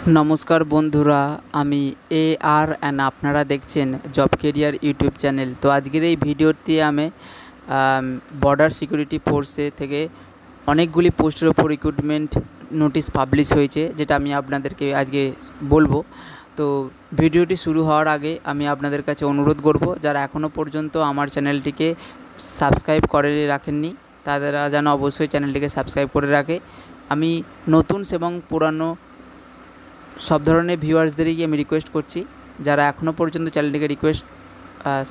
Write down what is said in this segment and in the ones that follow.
नमस्कार बंधुरा आमी ए आर एंड आपनारा देखছেন जब कैरियर यूट्यूब चैनल। तो आजकेर এই ভিডিওতে আমি বর্ডার সিকিউরিটি ফোর্সে থেকে অনেকগুলি পোস্টের উপর রিক্রুটমেন্ট নোটিশ পাবলিশ হয়েছে, যেটা আমি আপনাদেরকে আজকে বলবো। তো ভিডিওটি শুরু হওয়ার আগে আমি আপনাদের কাছে অনুরোধ করব, যারা এখনও পর্যন্ত আমার চ্যানেলটিকে সাবস্ক্রাইব করে রাখেননি তারা যেন অবশ্যই চ্যানেলটিকে সাবস্ক্রাইব করে রাখে। আমি নতুন এবং পুরানো সব ধরনের ভিউয়ার্সদেরই আমি রিকোয়েস্ট করছি, যারা এখনও পর্যন্ত চ্যানেলটিকে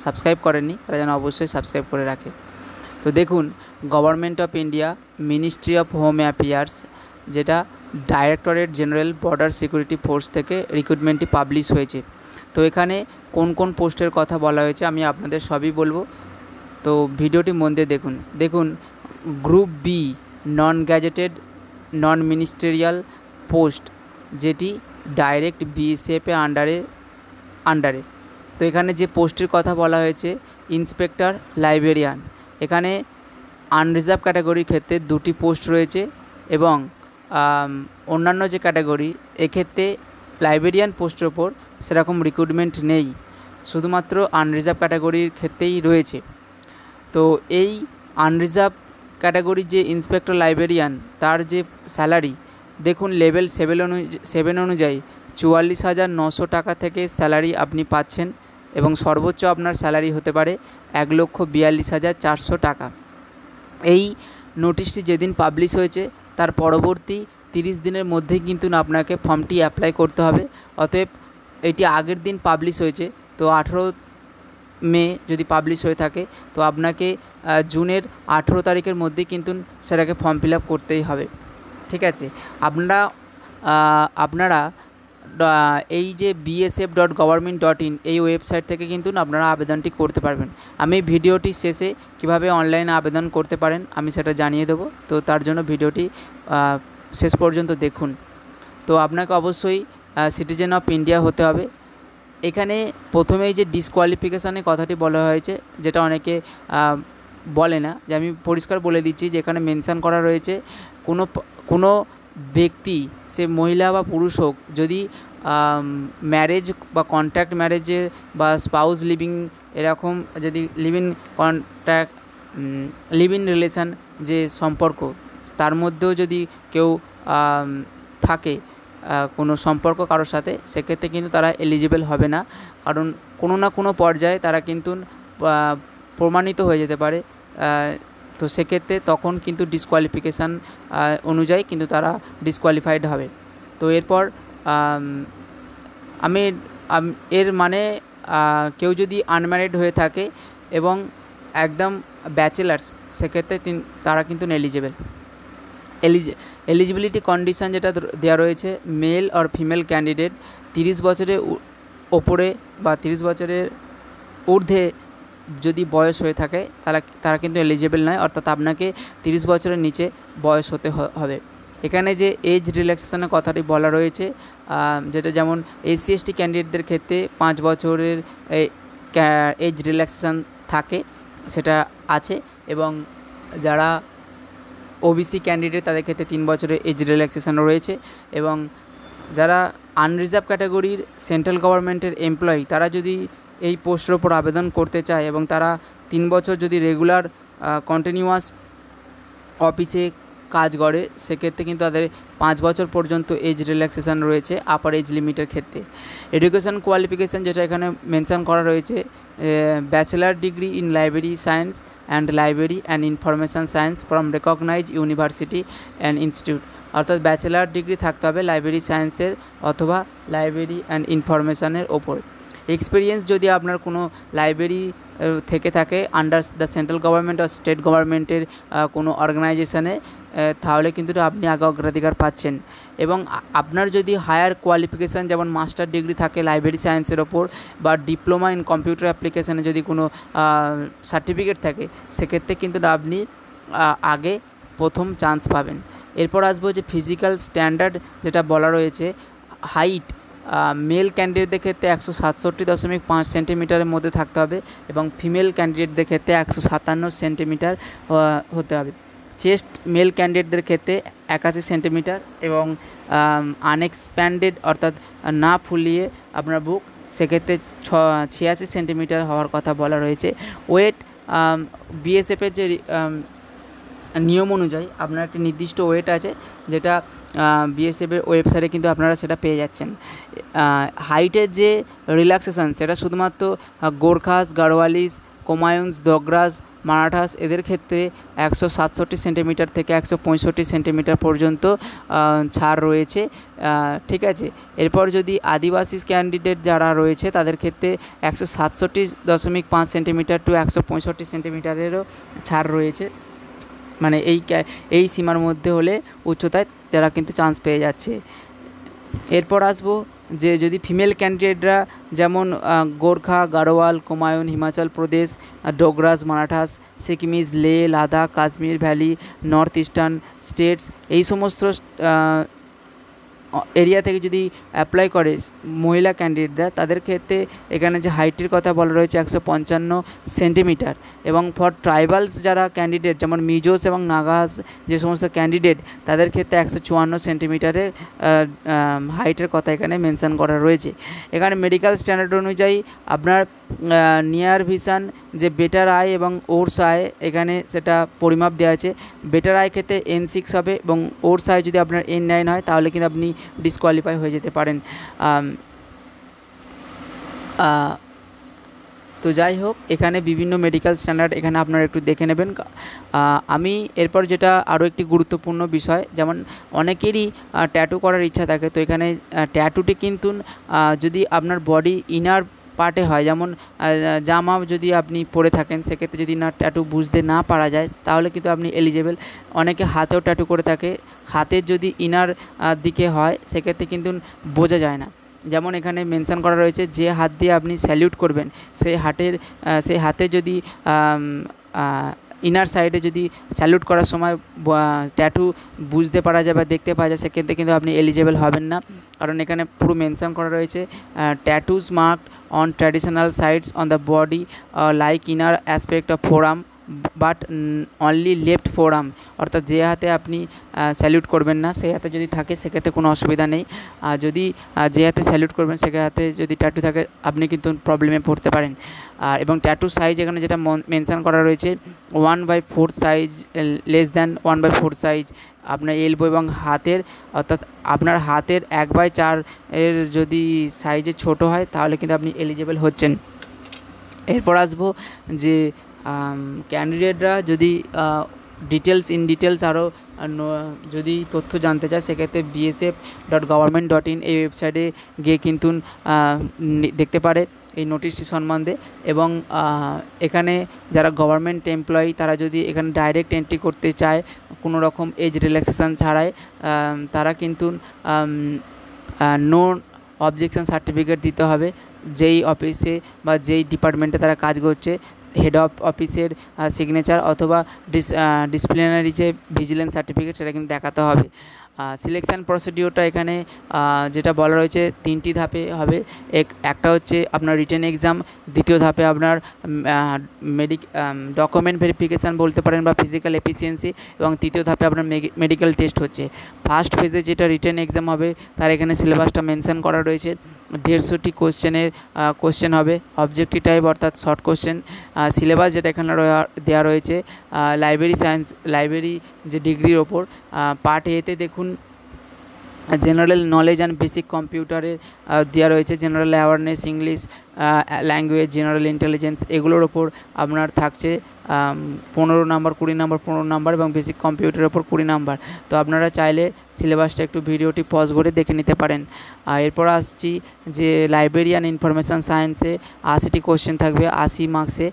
সাবস্ক্রাইব করেননি তারা যেন অবশ্যই সাবস্ক্রাইব করে রাখে। তো দেখুন, government of India, ministry of home affairs, যেটা directorate general border security force থেকে রিক্রুটমেন্টটি পাবলিশ হয়েছে। তো এখানে কোন কোন পোস্টের কথা বলা হয়েছে আমি আপনাদের সবই বলবো। তো ভিডিওটি মন দিয়ে দেখুন। গ্রুপ বি নন গ্যাজেটেড নন মিনিস্টেরিয়াল পোস্ট, যেটি ডাইরেক্ট বিএসএফের আন্ডারে। তো এখানে যে পোস্টের কথা বলা হয়েছে ইন্সপেক্টর লাইব্রেরিয়ান, এখানে আনরিজার্ভ ক্যাটাগরির ক্ষেত্রে 2টি পোস্ট রয়েছে এবং অন্যান্য যে ক্যাটাগরি এক্ষেত্রে লাইব্রেরিয়ান পোস্টের ওপর সেরকম রিক্রুটমেন্ট নেই, শুধুমাত্র আনরিজার্ভ ক্যাটাগরির ক্ষেত্রেই রয়েছে। তো এই আনরিজার্ভ ক্যাটাগরির যে ইন্সপেক্টর লাইব্রেরিয়ান তার যে স্যালারি দেখুন, লেভেল 7 অনুযায়ী 44,900 টাকা থেকে স্যালারি আপনি পাচ্ছেন এবং সর্বোচ্চ আপনার স্যালারি হতে পারে 1,42,400 টাকা। এই নোটিশটি যেদিন পাবলিশ হয়েছে তার পরবর্তী 30 দিনের মধ্যেই কিন্তু আপনাকে ফর্মটি অ্যাপ্লাই করতে হবে। অতএব এটি আগের দিন পাবলিশ হয়েছে, তো 18 মে যদি পাবলিশ হয়ে থাকে তো আপনাকে জুনের 18 তারিখের মধ্যেই কিন্তু সেটাকে ফর্ম ফিল আপ করতেই হবে। ঠিক আছে, আপনারা এই যে bsf.government.in এই ওয়েবসাইট থেকে কিন্তু আপনারা আবেদনটি করতে পারবেন। আমি ভিডিওটি শেষে কিভাবে অনলাইনে আবেদন করতে পারেন আমি সেটা জানিয়ে দেবো, তো তার জন্য ভিডিওটি শেষ পর্যন্ত দেখুন। তো আপনাকে অবশ্যই সিটিজেন অফ ইন্ডিয়া হতে হবে। এখানে প্রথমেই যে ডিসকোয়ালিফিকেশানের কথাটি বলা হয়েছে, যেটা অনেকে বলে না, যে আমি পরিষ্কার বলে দিচ্ছি যে এখানে মেনশান করা রয়েছে কোনো ব্যক্তি, সে মহিলা বা পুরুষ হোক, যদি ম্যারেজ বা কন্ট্রাক্ট ম্যারেজে বা স্পাউস লিভিং এরকম যদি লিভ ইন রিলেশান যে সম্পর্ক তার মধ্যেও যদি কেউ থাকে কোনো সম্পর্ক কারোর সাথে, সেক্ষেত্রে কিন্তু তারা এলিজিবল হবে না, কারণ কোনো না কোনো পর্যায়ে তারা কিন্তু প্রমাণিত হয়ে যেতে পারে। তো সেক্ষেত্রে তখন কিন্তু ডিসকোয়ালিফিকেশান অনুযায়ী কিন্তু তারা ডিসকোয়ালিফাইড হবে। তো এরপর এর মানে কেউ যদি আনম্যারিড হয়ে থাকে এবং একদম ব্যাচেলার্স, সেক্ষেত্রে তারা কিন্তু এলিজিবিলিটি কন্ডিশান যেটা দেওয়া রয়েছে, মেল অর ফিমেল ক্যান্ডিডেট 30 বছরের ওপরে বা 30 বছরের ঊর্ধ্বে যদি বয়স হয়ে থাকে তারা কিন্তু এলিজিবল নয়, অর্থাৎ আপনাকে 30 বছরের নিচে বয়স হতে হবে। এখানে যে এজ রিল্যাক্সেশনের কথাটি বলা রয়েছে, যেটা যেমন SC/ST ক্যান্ডিডেটদের ক্ষেত্রে 5 বছরের এজ রিল্যাক্সেশন থাকে, সেটা আছে, এবং যারা OBC ক্যান্ডিডেট তাদের ক্ষেত্রে 3 বছরের এজ রিল্যাক্সেশন রয়েছে। এবং যারা আনরিজার্ভ ক্যাটাগরির সেন্ট্রাল গভর্নমেন্টের এমপ্লয়ি, তারা যদি এই পোস্টের ওপর আবেদন করতে চায় এবং তারা 3 বছর যদি রেগুলার কন্টিনিউয়াস অফিসে কাজ করে, সেক্ষেত্রে কিন্তু তাদের 5 বছর পর্যন্ত এজ রিল্যাক্সেশন রয়েছে আপার এজ লিমিটের ক্ষেত্রে। এডুকেশন কোয়ালিফিকেশান যেটা এখানে মেনশান করা রয়েছে, bachelor degree in library science and library and information science from recognized university and institute, অর্থাৎ ব্যাচেলার ডিগ্রি থাকতে হবে লাইব্রেরি সায়েন্সের অথবা লাইব্রেরি অ্যান্ড ইনফরমেশানের ওপর। এক্সপিরিয়েন্স যদি আপনার কোনো লাইব্রেরি থেকে থাকে আন্ডার দ্য সেন্ট্রাল গভর্নমেন্ট আর স্টেট গভর্নমেন্টের কোনো অর্গানাইজেশানে, তাহলে কিন্তু আপনি আগে অগ্রাধিকার পাচ্ছেন। এবং আপনার যদি হায়ার কোয়ালিফিকেশান যেমন মাস্টার ডিগ্রি থাকে লাইব্রেরি সায়েন্সের ওপর বা ডিপ্লোমা ইন কম্পিউটার অ্যাপ্লিকেশানে যদি কোনো সার্টিফিকেট থাকে, সেক্ষেত্রে কিন্তু আপনি আগে প্রথম চান্স পাবেন। এরপর আসবো যে ফিজিক্যাল স্ট্যান্ডার্ড যেটা বলা রয়েছে, হাইট মেল ক্যান্ডিডেটদের ক্ষেত্রে 167.5 সেন্টিমিটারের মধ্যে থাকতে হবে এবং ফিমেল ক্যান্ডিডেটদের ক্ষেত্রে 157 সেন্টিমিটার হতে হবে। চেস্ট মেল ক্যান্ডিডেটদের ক্ষেত্রে 81 সেন্টিমিটার এবং আনএক্সপ্যান্ডেড অর্থাৎ না ফুলিয়ে আপনার বুক সেক্ষেত্রে 86 সেন্টিমিটার হওয়ার কথা বলা রয়েছে। ওয়েট বিএসএফের যে নিয়ম অনুযায়ী আপনার একটি নির্দিষ্ট ওয়েট আছে, যেটা বিএসএফের ওয়েবসাইটে কিন্তু আপনারা সেটা পেয়ে যাচ্ছেন। হাইটের যে রিল্যাক্সেশন সেটা শুধুমাত্র গোর্খাস, গাড়োয়ালিস, কুমায়ুনস, দোগরাস, মারাঠাস এদের ক্ষেত্রে 167 সেন্টিমিটার থেকে 165 সেন্টিমিটার পর্যন্ত ছাড় রয়েছে, ঠিক আছে। এরপর যদি আদিবাসী ক্যান্ডিডেট যারা রয়েছে তাদের ক্ষেত্রে 167.5 সেন্টিমিটার টু 165 সেন্টিমিটারেরও ছাড় রয়েছে, মানে এই সীমার মধ্যে হলে উচ্চতায় তারা কিন্তু চান্স পেয়ে যাচ্ছে। এরপর আসবো যে যদি ফিমেল ক্যান্ডিডেটরা যেমন গোর্খা, গাড়োয়াল, কুমায়ুন, হিমাচল প্রদেশ, ডোগরাস, মারাঠাস, সিকিমিজ, লে, Ladakh, Kashmir valley, north eastern states এই সমস্ত এরিয়া থেকে যদি অ্যাপ্লাই করে মহিলা ক্যান্ডিডেটরা, তাদের ক্ষেত্রে এখানে যে হাইটের কথা বলা রয়েছে 155 সেন্টিমিটার, এবং ফর ট্রাইবালস যারা ক্যান্ডিডেট যেমন মিজোস এবং নাগাস যে সমস্ত ক্যান্ডিডেট তাদের ক্ষেত্রে 154 সেন্টিমিটারের হাইটের কথা এখানে মেনশান করা রয়েছে। এখানে মেডিকেল স্ট্যান্ডার্ড অনুযায়ী আপনার নিয়ার ভিশন যে বেটার আই এবং ওর্স আই এখানে সেটা পরিমাপ দেওয়া আছে। বেটার আই ক্ষেত্রে N6 হবে এবং ওর্স আই যদি আপনার N9 হয় তাহলে কিন্তু আপনি ডিসকোয়ালিফাই হয়ে যেতে পারেন। তো যাই হোক, এখানে বিভিন্ন মেডিকেল স্ট্যান্ডার্ড এখানে আপনারা একটু দেখে নেবেন। আমি এরপর যেটা আরও একটি গুরুত্বপূর্ণ বিষয়, যেমন অনেকেরই ট্যাটু করার ইচ্ছা থাকে, তো এখানে ট্যাটুটি কিন্তু যদি আপনার বডি ইনার পার্টে হয়, যেমন জামা যদি আপনি পরে থাকেন সেক্ষেত্রে যদি না ট্যাটু বুঝতে না পারা যায় তাহলে কিন্তু আপনি এলিজেবল। অনেকে হাতেও ট্যাটু করে থাকে, হাতের যদি ইনার দিকে হয় সেক্ষেত্রে কিন্তু বোঝা যায় না। যেমন এখানে মেনশান করা রয়েছে যে হাত দিয়ে আপনি স্যালিউট করবেন সেই হাতে যদি ইনার সাইডে যদি স্যালুট করার সময় ট্যাটু বুঝতে পারা যায় বা দেখতে পাওয়া যায় সেক্ষেত্রে কিন্তু আপনি এলিজেবল হবেন না, কারণ এখানে পুরো মেনশন করা রয়েছে tattoos marked on traditional sides on the body like inner aspect of forearm but only left forearm, অর্থাৎ যে হাতে আপনি স্যালিউট করবেন না সেই হাতে যদি থাকে সেক্ষেত্রে কোনো অসুবিধা নেই। যদি যে হাতে স্যালিউট করবেন সে হাতে যদি ট্যাটু থাকে আপনি কিন্তু প্রবলেমে পড়তে পারেন। এবং ট্যাটু সাইজ এখানে যেটা মেনশান করা রয়েছে 1/4 সাইজ, লেস দ্যান 1/4 সাইজ আপনার এলবো এবং হাতের, অর্থাৎ আপনার হাতের 1/4 এর যদি সাইজে ছোট হয় তাহলে কিন্তু আপনি এলিজেবল হচ্ছেন। এরপর আসবো যে ক্যান্ডিডেটরা যদি ডিটেলস আরও যদি তথ্য জানতে চায় সেক্ষেত্রে bsf.government.in এই ওয়েবসাইটে গিয়ে কিন্তু দেখতে পারে এই নোটিশটি সম্বন্ধে। এবং এখানে যারা গভর্নমেন্ট এমপ্লয়ি তারা যদি এখানে ডাইরেক্ট এন্ট্রি করতে চায় কোনো রকম এজ রিল্যাক্সেশন ছাড়াই, তারা কিন্তু নো অবজেকশন সার্টিফিকেট দিতে হবে যেই অফিসে বা যেই ডিপার্টমেন্টে তারা কাজ করছে, হেড অফিসের সিগনেচার অথবা ডিসিপ্লিনারি যে ভিজিলেন্স সার্টিফিকেট সেটা কিন্তু দেখাতে হবে। সিলেকশান প্রসিডিওরটা এখানে যেটা বলা রয়েছে 3টি ধাপে হবে। একটা হচ্ছে আপনার রিটেন এক্সাম, দ্বিতীয় ধাপে আপনার ডকুমেন্ট ভেরিফিকেশান বলতে পারেন বা ফিজিক্যাল এফিসিয়েন্সি, এবং তৃতীয় ধাপে আপনার মেডিকেল টেস্ট হচ্ছে। ফার্স্ট ফেজে যেটা রিটেন এক্সাম হবে তার এখানে সিলেবাসটা মেনশন করা রয়েছে। 150টি কোশ্চেন হবে, অবজেক্টিভ টাইপ অর্থাৎ শর্ট কোশ্চেন। সিলেবাস যেটা এখানে দেওয়া রয়েছে লাইব্রেরি যে ডিগ্রির ওপর পার্ট এতে দেখুন জেনারেল নলেজ অ্যান্ড বেসিক কম্পিউটারের দেওয়া রয়েছে, general awareness, English language, general intelligence এগুলোর ওপর আপনার থাকছে 15 নাম্বার, 20 নাম্বার, 15 নাম্বার এবং বেসিক কম্পিউটারের ওপর 20 নাম্বার। তো আপনারা চাইলে সিলেবাসটা একটু ভিডিওটি পজ করে দেখে নিতে পারেন। এরপর আসছি যে লাইব্রেরিয়ান ইনফরমেশান সায়েন্সে 80টি কোশ্চেন থাকবে 80 মার্কসে।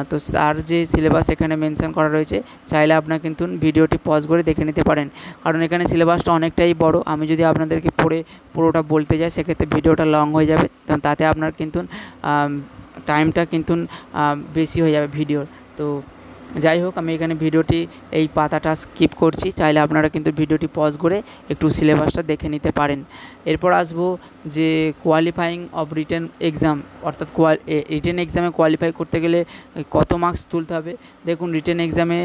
তো তার যে সিলেবাস এখানে মেনশন করা রয়েছে চাইলে আপনারা কিন্তু ভিডিওটি পজ করে দেখে নিতে পারেন, কারণ এখানে সিলেবাসটা অনেকটাই বড়। আমি যদি আপনাদেরকে পুরোটা বলতে যাই সেক্ষেত্রে ভিডিওটা লং হয়ে যাবে, তাতে আপনার কিন্তু টাইমটা কিন্তু বেশি হয়ে যাবে ভিডিওর। তো যাই হোক, আমি এখানে ভিডিওটি এই পাতাটা স্কিপ করছি, চাইলে আপনারা কিন্তু ভিডিওটি পজ করে একটু সিলেবাসটা দেখে নিতে পারেন। এরপর আসবো যে কোয়ালিফাইং অফ রিটেন এক্সাম, অর্থাৎ রিটেন এক্সামে কোয়ালিফাই করতে গেলে কত মার্কস তুলতে হবে। দেখুন, রিটেন এক্সামে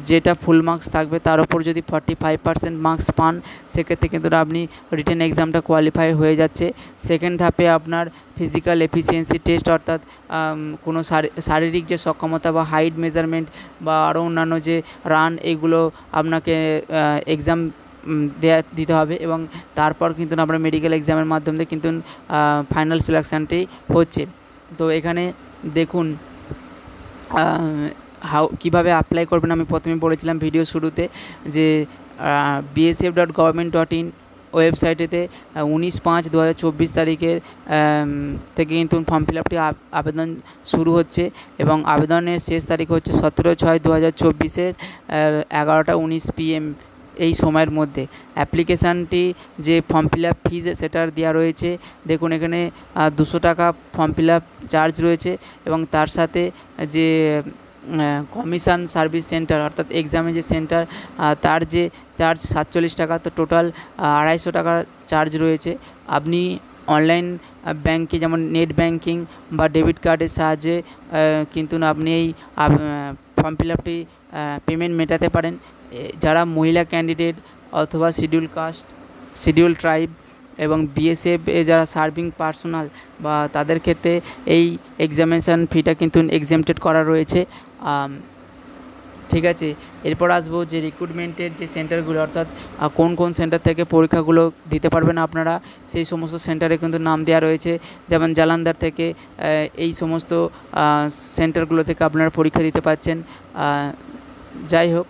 যেটা ফুল মার্কস থাকবে তার উপর যদি 45% মার্কস পান, সেক্ষেত্রে কিন্তু আপনি রিটেন এক্সামটা কোয়ালিফাই হয়ে যাচ্ছে। সেকেন্ড ধাপে আপনার ফিজিক্যাল এফিসিয়েন্সি টেস্ট, অর্থাৎ কোনো শারীরিক যে সক্ষমতা বা হাইট মেজারমেন্ট বা আরও অন্যান্য যে রান, এগুলো আপনাকে এক্সাম দিতে হবে এবং তারপর কিন্তু আপনার মেডিকেল এক্সামের মাধ্যমে কিন্তু ফাইনাল সিলেকশানটি হচ্ছে। তো এখানে দেখুন কীভাবে অ্যাপ্লাই করবেন। আমি প্রথমে বলেছিলাম ভিডিও শুরুতে যে bsf.government.in ওয়েবসাইটেতে 19/5/2024 তারিখের থেকে কিন্তু ফর্ম ফিল আপটি আবেদন শুরু হচ্ছে এবং আবেদনের শেষ তারিখ হচ্ছে 17/6/2024 11:19 PM এই সময়ের মধ্যে। অ্যাপ্লিকেশানটি যে ফর্ম ফিল আপ ফিজ সেটার দেওয়া রয়েছে, দেখুন এখানে 200 টাকা ফর্ম ফিল আপ চার্জ রয়েছে এবং তার সাথে যে কমিশন সার্ভিস সেন্টার, অর্থাৎ এক্সামে যে সেন্টার, তার যে চার্জ 47 টাকা। তো টোটাল 250 টাকার চার্জ রয়েছে। আপনি অনলাইন ব্যাঙ্কে যেমন নেট ব্যাঙ্কিং বা ডেবিট কার্ডের সাহায্যে কিন্তু আপনি এই ফর্ম ফিল আপটি পেমেন্ট মেটাতে পারেন। যারা মহিলা ক্যান্ডিডেট অথবা শিডিউল কাস্ট, শিডিউল ট্রাইব এবং বিএসএফ যারা সার্ভিং পার্সোনাল বা তাদের ক্ষেত্রে এই এক্সামিনেশান ফিটা কিন্তু এক্সেমটেড করা রয়েছে। ঠিক আছে, এরপর আসবো যে রিক্রুটমেন্টের যে সেন্টারগুলো, অর্থাৎ কোন কোন সেন্টার থেকে পরীক্ষাগুলো দিতে পারবেন আপনারা, সেই সমস্ত সেন্টারে কিন্তু নাম দেওয়া রয়েছে। যেমন জালান্ধার থেকে এই সমস্ত সেন্টারগুলো থেকে আপনারা পরীক্ষা দিতে পারছেন। যাই হোক,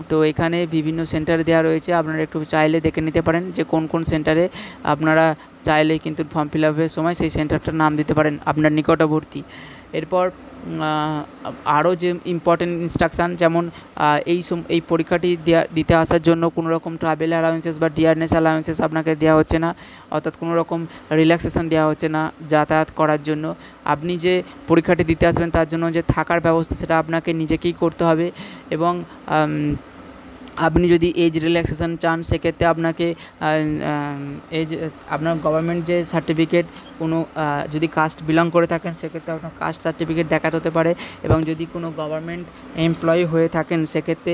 তো এখানে বিভিন্ন সেন্টার দেওয়া রয়েছে, আপনারা একটু চাইলে দেখে নিতে পারেন যে কোন কোন সেন্টারে আপনারা চাইলে কিন্তু ফর্ম ফিল আপের সময় সেই সেন্টারটার নাম দিতে পারেন আপনার নিকটবর্তী। এরপর আরও যে ইম্পর্টেন্ট ইনস্ট্রাকশান, যেমন এই পরীক্ষাটি দিতে আসার জন্য কোনো রকম ট্রাভেল অ্যালাউন্সেস বা ডিয়ারনেস অ্যালাউন্সেস আপনাকে দেওয়া হচ্ছে না, অর্থাৎ কোনো রকম রিল্যাক্সেশন দেওয়া হচ্ছে না যাতায়াত করার জন্য। আপনি যে পরীক্ষাটি দিতে আসবেন তার জন্য যে থাকার ব্যবস্থা সেটা আপনাকে নিজেকেই করতে হবে এবং আপনি যদি এজ রিল্যাক্সেশন চান সেক্ষেত্রে আপনাকে আপনার গভর্নমেন্ট যে সার্টিফিকেট, কোনো যদি কাস্ট বিলং করে থাকেন সেক্ষেত্রে আপনার কাস্ট সার্টিফিকেট দেখাতে হতে পারে এবং যদি কোনো গভর্নমেন্ট এমপ্লয়ি হয়ে থাকেন সেক্ষেত্রে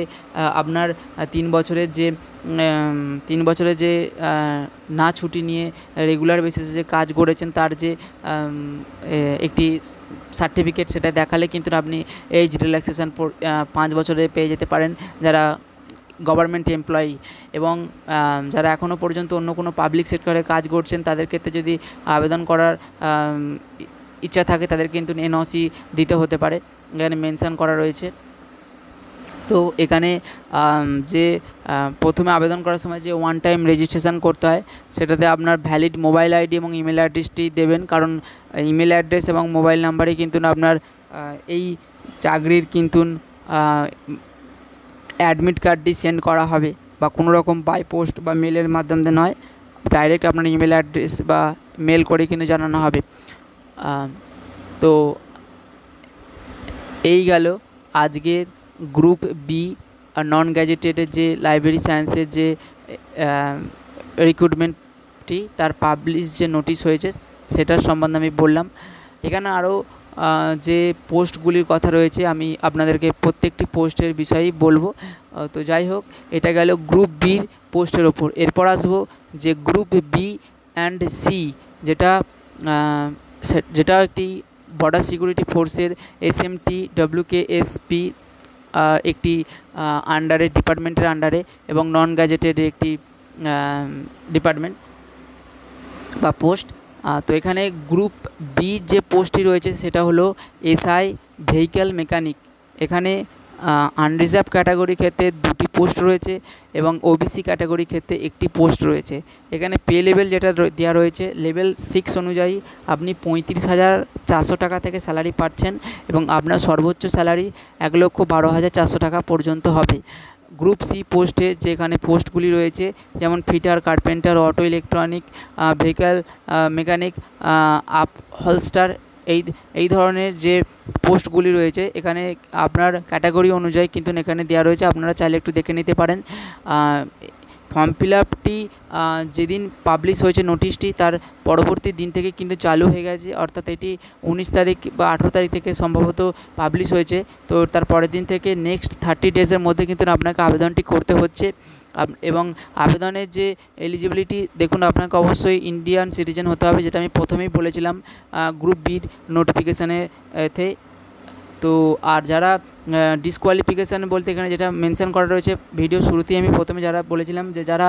আপনার 3 বছরের যে না ছুটি নিয়ে রেগুলার বেসিসে যে কাজ করেছেন তার যে একটি সার্টিফিকেট, সেটা দেখালে কিন্তু আপনি এজ রিল্যাক্সেশন 5 বছরে পেয়ে যেতে পারেন যারা গভর্নমেন্ট এমপ্লয়ি। এবং যারা এখনও পর্যন্ত অন্য কোনো পাবলিক সেক্টরে কাজ করছেন তাদের ক্ষেত্রে যদি আবেদন করার ইচ্ছা থাকে তাদের কিন্তু এনওসি দিতে হতে পারে, এখানে মেনশন করা রয়েছে। তো এখানে যে প্রথমে আবেদন করার সময় যে ওয়ান টাইম রেজিস্ট্রেশন করতে হয় সেটাতে আপনার ভ্যালিড মোবাইল আইডি এবং ইমেল অ্যাড্রেসটি দেবেন, কারণ ইমেল অ্যাড্রেস এবং মোবাইল নাম্বারে কিন্তু আপনার এই চাকরির কিন্তু অ্যাডমিট কার্ডটি সেন্ড করা হবে, বা কোনো রকম বাই পোস্ট বা মেলের মাধ্যমে নয়, ডাইরেক্ট আপনার ইমেল অ্যাড্রেস বা মেল করে কিন্তু জানানো হবে। তো এই গেল আজকের গ্রুপ বি নন গ্যাজেটেডের যে লাইব্রেরি সায়েন্সের যে রিক্রুটমেন্টটি তার পাবলিশ যে নোটিশ হয়েছে সেটার সম্বন্ধে আমি বললাম। এখানে আরও যে পোস্টগুলির কথা রয়েছে আমি আপনাদেরকে প্রত্যেকটি পোস্টের বিষয়েই বলবো। তো যাই হোক, এটা গেল গ্রুপ বির পোস্টের ওপর। এরপর আসবো যে গ্রুপ বি অ্যান্ড সি, যেটা একটি বর্ডার সিকিউরিটি ফোর্সের SMT WKSP একটি আন্ডারে, ডিপার্টমেন্টের আন্ডারে এবং নন গ্যাজেটেড একটি ডিপার্টমেন্ট বা পোস্ট। তো এখানে গ্রুপ বি যে পোস্টটি রয়েছে সেটা হলো SI ভেহিক্যাল মেকানিক। এখানে আনরিজার্ভ ক্যাটাগরি ক্ষেত্রে 2টি পোস্ট রয়েছে এবং OBC ক্যাটাগরি ক্ষেত্রে 1টি পোস্ট রয়েছে। এখানে পে লেভেল যেটা দেওয়া রয়েছে লেভেল 6 অনুযায়ী আপনি 35,400 টাকা থেকে স্যালারি পাচ্ছেন এবং আপনার সর্বোচ্চ স্যালারি 1,12,400 টাকা পর্যন্ত হবে। গ্রুপ সি পোস্টে যেখানে পোস্টগুলি রয়েছে যেমন fitter, carpenter, auto electronic, vehicle mechanic, upholsterer, এই এই ধরনের যে পোস্টগুলি রয়েছে এখানে আপনার ক্যাটাগরি অনুযায়ী কিন্তু এখানে দেওয়া রয়েছে, আপনারা চাইলে একটু দেখে নিতে পারেন। ফর্ম ফিল আপটি যেদিন পাবলিশ হয়েছে নোটিশটি তার পরবর্তী দিন থেকে কিন্তু চালু হয়ে গেছে, অর্থাৎ এটি 19 তারিখ বা 18 তারিখ থেকে সম্ভবত পাবলিশ হয়েছে। তো তার পরের দিন থেকে নেক্সট 30 ডেজের মধ্যে কিন্তু আপনাকে আবেদনটি করতে হচ্ছে। এবং আবেদনের যে এলিজিবিলিটি দেখুন, আপনাকে অবশ্যই ইন্ডিয়ান সিটিজেন হতে হবে, যেটা আমি প্রথমেই বলেছিলাম গ্রুপ বির নোটিফিকেশানেতে। তো আর যারা ডিসকোয়ালিফিকেশান বলতে এখানে যেটা মেনশন করা রয়েছে ভিডিও শুরুতেই আমি প্রথমে যারা বলেছিলাম যে যারা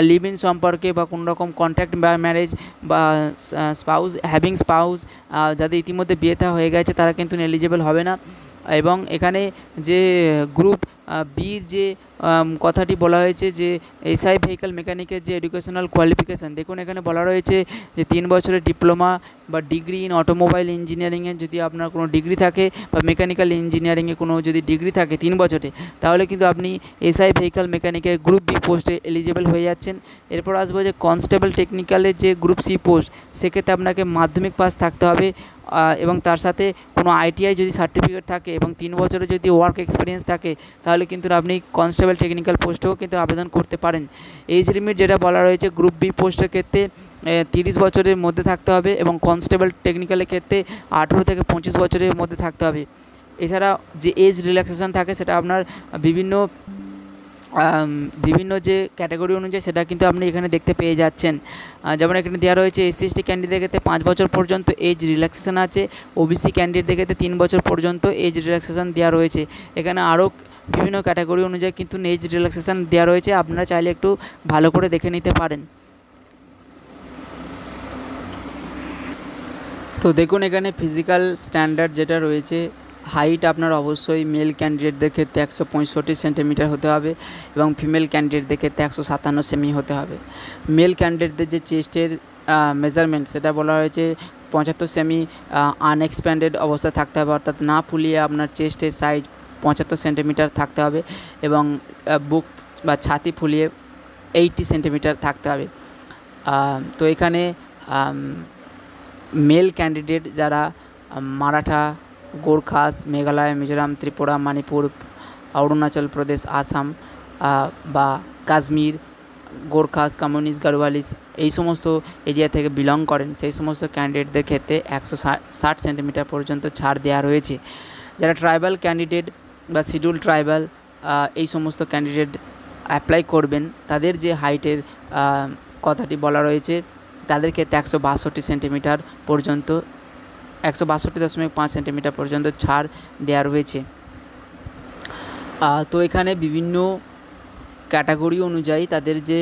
লিভ ইন সম্পর্কে বা কোনো রকম কন্ট্রাক্ট বা ম্যারেজ বা স্পাউস যাদের ইতিমধ্যে বিয়ে থা হয়ে গেছে তারা কিন্তু এলিজিবল হবে না। এবং এখানে যে গ্রুপ বির যে কথাটি বলা হয়েছে যে এসআই ভেহিক্যাল মেকানিকের যে এডুকেশনাল কোয়ালিফিকেশান, দেখুন এখানে বলা রয়েছে যে 3 বছরের ডিপ্লোমা বা ডিগ্রি ইন অটোমোবাইল ইঞ্জিনিয়ারিংয়ে যদি আপনার কোনো ডিগ্রি থাকে বা মেকানিক্যাল ইঞ্জিনিয়ারিংয়ে কোনো যদি ডিগ্রি থাকে 3 বছরে, তাহলে কিন্তু আপনি এসআই ভেহিক্যাল মেকানিকের গ্রুপ বি পোস্টে এলিজিবল হয়ে যাচ্ছেন। এরপর আসবো যে কনস্টেবল টেকনিক্যালের যে গ্রুপ সি পোস্ট, সেক্ষেত্রে আপনাকে মাধ্যমিক পাস থাকতে হবে এবং তার সাথে কোনো আইটিআই যদি সার্টিফিকেট থাকে এবং 3 বছরের যদি ওয়ার্ক এক্সপিরিয়েন্স থাকে, তাহলে কিন্তু আপনি কনস্টেবল টেকনিক্যাল পোস্টেও কিন্তু আবেদন করতে পারেন। এজ লিমিট যেটা বলা রয়েছে গ্রুপ বি পোস্টের ক্ষেত্রে 30 বছরের মধ্যে থাকতে হবে এবং কনস্টেবল টেকনিক্যালের ক্ষেত্রে 18 থেকে 25 বছরের মধ্যে থাকতে হবে। এছাড়া যে এজ রিল্যাক্সেশন থাকে সেটা আপনার বিভিন্ন যে ক্যাটাগরি অনুযায়ী সেটা কিন্তু আপনি এখানে দেখতে পেয়ে যাচ্ছেন। যেমন এখানে দেওয়া রয়েছে SC/ST ক্যান্ডিডেটের ক্ষেত্রে 5 বছর পর্যন্ত এজ রিল্যাক্সেশন আছে, OBC ক্যান্ডিডেটদের ক্ষেত্রে 3 বছর পর্যন্ত এজ রিল্যাক্সেশন দেওয়া রয়েছে। এখানে আরও বিভিন্ন ক্যাটাগরি অনুযায়ী কিন্তু এজ রিল্যাক্সেশন দেওয়া রয়েছে, আপনারা চাইলে একটু ভালো করে দেখে নিতে পারেন। তো দেখুন এখানে ফিজিক্যাল স্ট্যান্ডার্ড যেটা রয়েছে, হাইট আপনার অবশ্যই মেল ক্যান্ডিডেটদের ক্ষেত্রে 165 সেন্টিমিটার হতে হবে এবং ফিমেল ক্যান্ডিডেটদের ক্ষেত্রে 157 সেমি হতে হবে। মেল ক্যান্ডিডেটদের যে চেস্টের মেজারমেন্ট সেটা বলা হয়েছে 75 সেমি আনএক্সপ্যান্ডেড অবস্থায় থাকতে হবে, অর্থাৎ না ফুলিয়ে আপনার চেস্টের সাইজ 75 সেন্টিমিটার থাকতে হবে এবং বুক বা ছাতি ফুলিয়ে 80 সেন্টিমিটার থাকতে হবে। তো এখানে মেল ক্যান্ডিডেট যারা মারাঠা, গোর্খাস, মেঘালয়, মিজোরাম, ত্রিপুরা, মণিপুর, অরুণাচল প্রদেশ, আসাম বা কাশ্মীর, গোর্খাস, কমিউনিস্ট, গাড়োয়ালিস এই সমস্ত এরিয়া থেকে বিলং করেন, সেই সমস্ত ক্যান্ডিডেটদের ক্ষেত্রে 160 সেন্টিমিটার পর্যন্ত ছাড় দেওয়া রয়েছে। যারা ট্রাইবাল ক্যান্ডিডেট বা শিডিউল ট্রাইবাল এই সমস্ত ক্যান্ডিডেট অ্যাপ্লাই করবেন, তাদের যে হাইটের কথাটি বলা রয়েছে তাদের ক্ষেত্রে 162 সেন্টিমিটার পর্যন্ত 162.5 সেন্টিমিটার পর্যন্ত ছাড় দেওয়া রয়েছে। তো এখানে বিভিন্ন ক্যাটাগরি অনুযায়ী তাদের যে